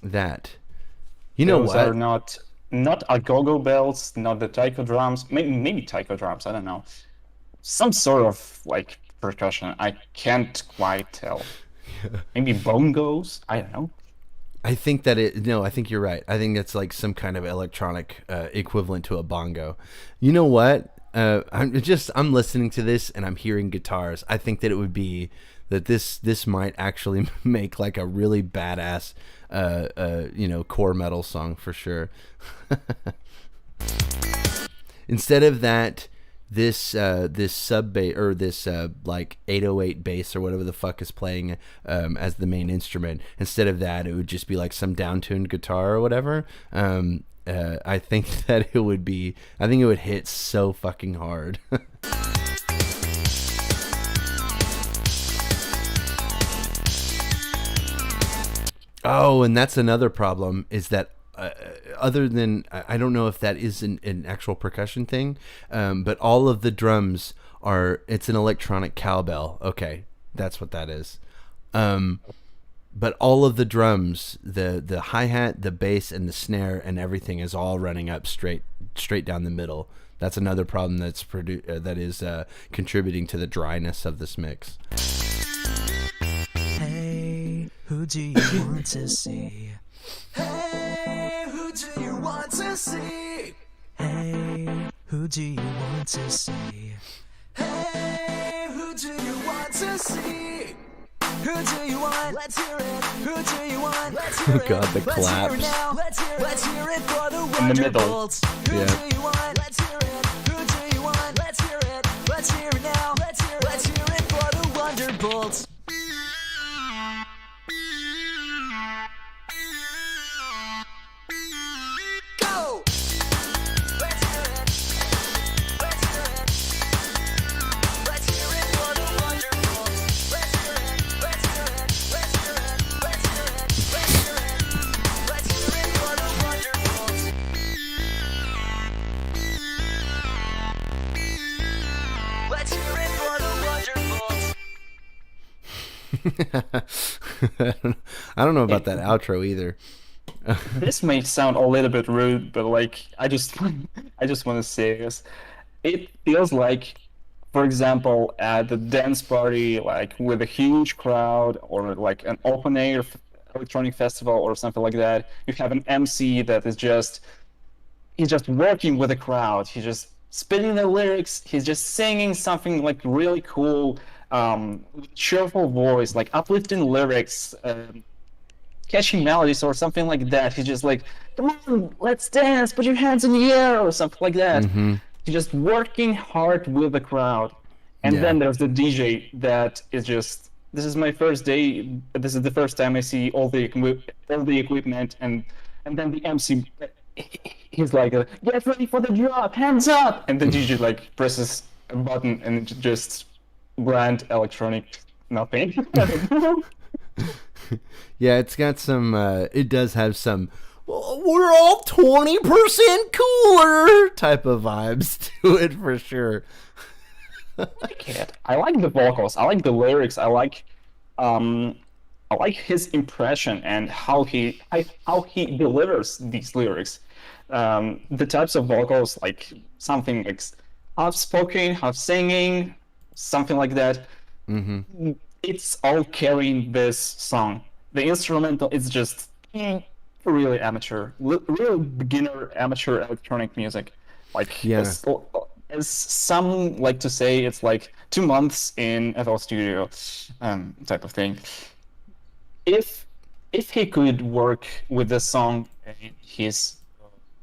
That. You know Those what? are not agogo bells, not the taiko drums. Maybe taiko drums, I don't know. Some sort of like percussion. I can't quite tell. Maybe bongos? I don't know. I think I think you're right. I think it's like some kind of electronic equivalent to a bongo. You know what? I'm listening to this and I'm hearing guitars. I think that it would be that this might actually make like a really badass core metal song for sure. Instead of that, this sub bass or this like 808 bass or whatever the fuck is playing as the main instrument. Instead of that, it would just be like some downtuned guitar or whatever. I think that it would hit so fucking hard. Oh, and that's another problem is that other than, I don't know if that is an actual percussion thing, but all of the drums it's an electronic cowbell. Okay, that's what that is. But all of the drums, the hi-hat, the bass, and the snare and everything is all running up straight down the middle. That's another problem that is contributing to the dryness of this mix. Hey, who do you want to see? Hey, who do you want to see? Hey, who do you want to see? Hey, who do you want to see? Who do you want? Let's hear it. Who do you want? Let's hear it. Oh god, the claps. Let's hear it for the In the middle. Wonderbolts. Who do you want? Let's hear it. Who do you want? Let's hear it. Let's hear it now. Let's hear it for the Wonderbolts. Go! Let's hear it. Let's hear it. Let's hear it for the Wonderbolts. Let's hear it. Let's hear it. Let's hear it. Let's hear it. Let's hear it. Let's hear it for the Wonderbolts. Let's hear it for the Wonderbolts. I don't know about that outro either. This may sound a little bit rude, but like I just want to say this. It feels like, for example, at the dance party, like with a huge crowd, or like an open air electronic festival or something like that, you have an MC that is he's just working with the crowd. He's just spitting the lyrics. He's just singing something like really cool, with cheerful voice, like uplifting lyrics. Catchy melodies or something like that. He's just like, come on, let's dance, put your hands in the air or something like that. Mm-hmm. He's just working hard with the crowd. And then there's the DJ that is just, this is my first day, this is the first time I see all the equipment, and then the MC, he's like, get ready for the drop, hands up! And the DJ like presses a button and it's just bland electronic nothing. Yeah, it's got some, it does have some, we're all 20% cooler type of vibes to it for sure. I like the vocals, I like the lyrics, I like his impression and how he delivers these lyrics. The types of vocals, like something like half spoken, half singing, something like that. Mm-hmm. It's all carrying this song. The instrumental is just really amateur, really beginner amateur electronic music. Like, as some like to say, it's like 2 months in FL Studio type of thing. If he could work with this song in his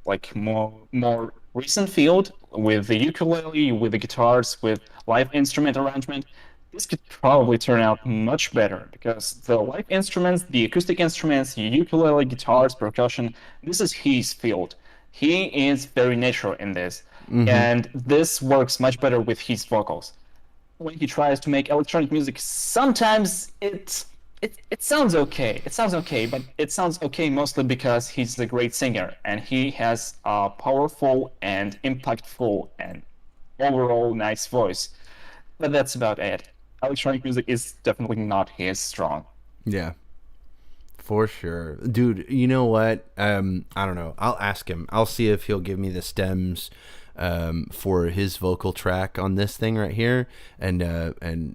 like more recent field, with the ukulele, with the guitars, with live instrument arrangement, this could probably turn out much better, because the live instruments, the acoustic instruments, the ukulele, guitars, percussion, this is his field. He is very natural in this, and this works much better with his vocals. When he tries to make electronic music, sometimes it it sounds okay. It sounds okay, but it sounds okay mostly because he's a great singer and he has a powerful and impactful and overall nice voice. But that's about it. Electronic music is definitely not his strong. Yeah. For sure. Dude, you know what? I don't know. I'll ask him. I'll see if he'll give me the stems for his vocal track on this thing right here. And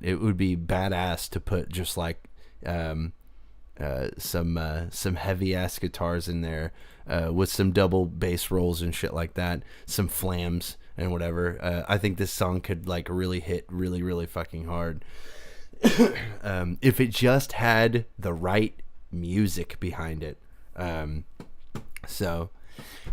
it would be badass to put just like some heavy ass guitars in there with some double bass rolls and shit like that. Some flams and whatever. I think this song could like really hit really, really fucking hard. If it just had the right music behind it. So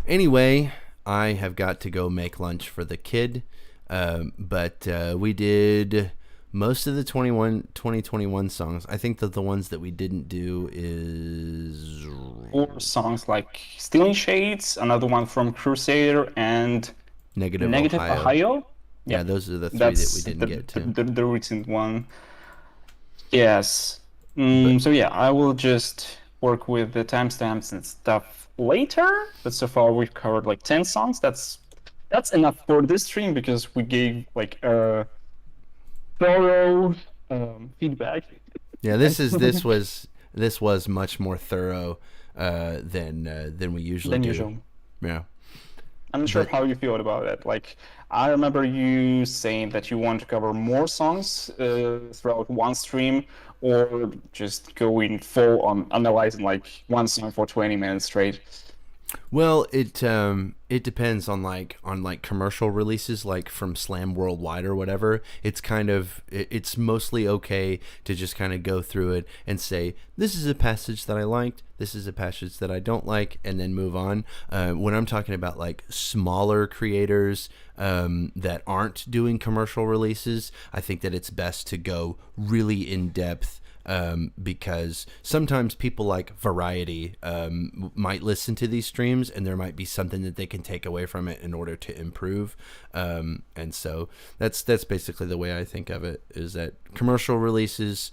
anyway, I have got to go make lunch for the kid. But we did most of the 2021 songs. I think that the ones that we didn't do is 4 songs like Stealing Shades, another one from Crusader, and Negative Ohio. Yeah, those are the 3 that we didn't get to. The recent one. Yes. So yeah, I will just work with the timestamps and stuff later. But so far we've covered like 10 songs. That's enough for this stream because we gave like thorough feedback. Yeah, this was much more thorough than we usually do. Yeah. I'm not sure how you feel about it. Like, I remember you saying that you want to cover more songs throughout one stream, or just going full on analyzing like one song for 20 minutes straight. Well, it depends on like commercial releases, like from Slam Worldwide or whatever. It's mostly okay to just kind of go through it and say, this is a passage that I liked, this is a passage that I don't like, and then move on. When I'm talking about like smaller creators that aren't doing commercial releases, I think that it's best to go really in depth. Because sometimes people like Variety might listen to these streams and there might be something that they can take away from it in order to improve. And so that's basically the way I think of it, is that commercial releases,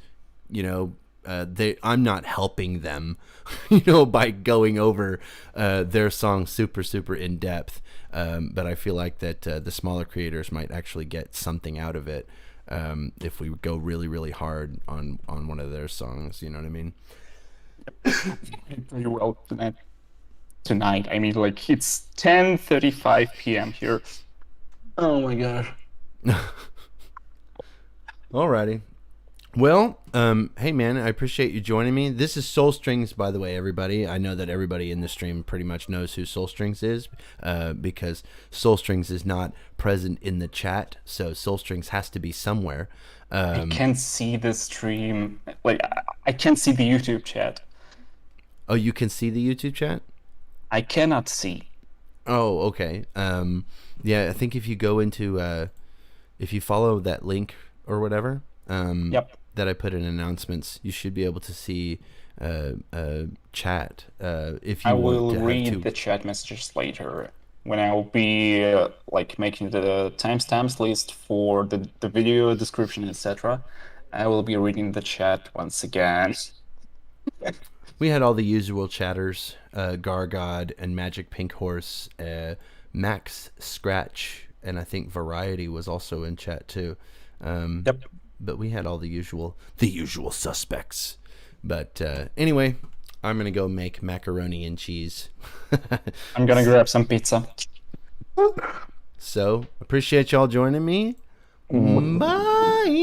I'm not helping them, by going over their song super, super in depth. But I feel like that the smaller creators might actually get something out of it. If we go really, really hard on one of their songs, you know what I mean? Pretty well tonight. I mean, like, it's 10:35 p.m. here. Oh my god. Alrighty. Well, hey man, I appreciate you joining me. This is Soul Strings, by the way, everybody. I know that everybody in the stream pretty much knows who Soul Strings is, because Soul Strings is not present in the chat, so Soul Strings has to be somewhere. I can't see the stream. Like, I can't see the YouTube chat. Oh, you can see the YouTube chat? I cannot see. Oh, okay. Yeah, I think if you go into, if you follow that link or whatever, yep, that I put in announcements, you should be able to see chat. If you I want will to read the chat messages later when I will be like making the timestamps list for the video description, etc. I will be reading the chat once again. We had all the usual chatters, Gargod and Magic Pink Horse, Max Scratch, and I think Variety was also in chat too. Yep. But we had all the usual suspects. But anyway, I'm going to go make macaroni and cheese. I'm going to grab some pizza. So, appreciate y'all joining me. Bye.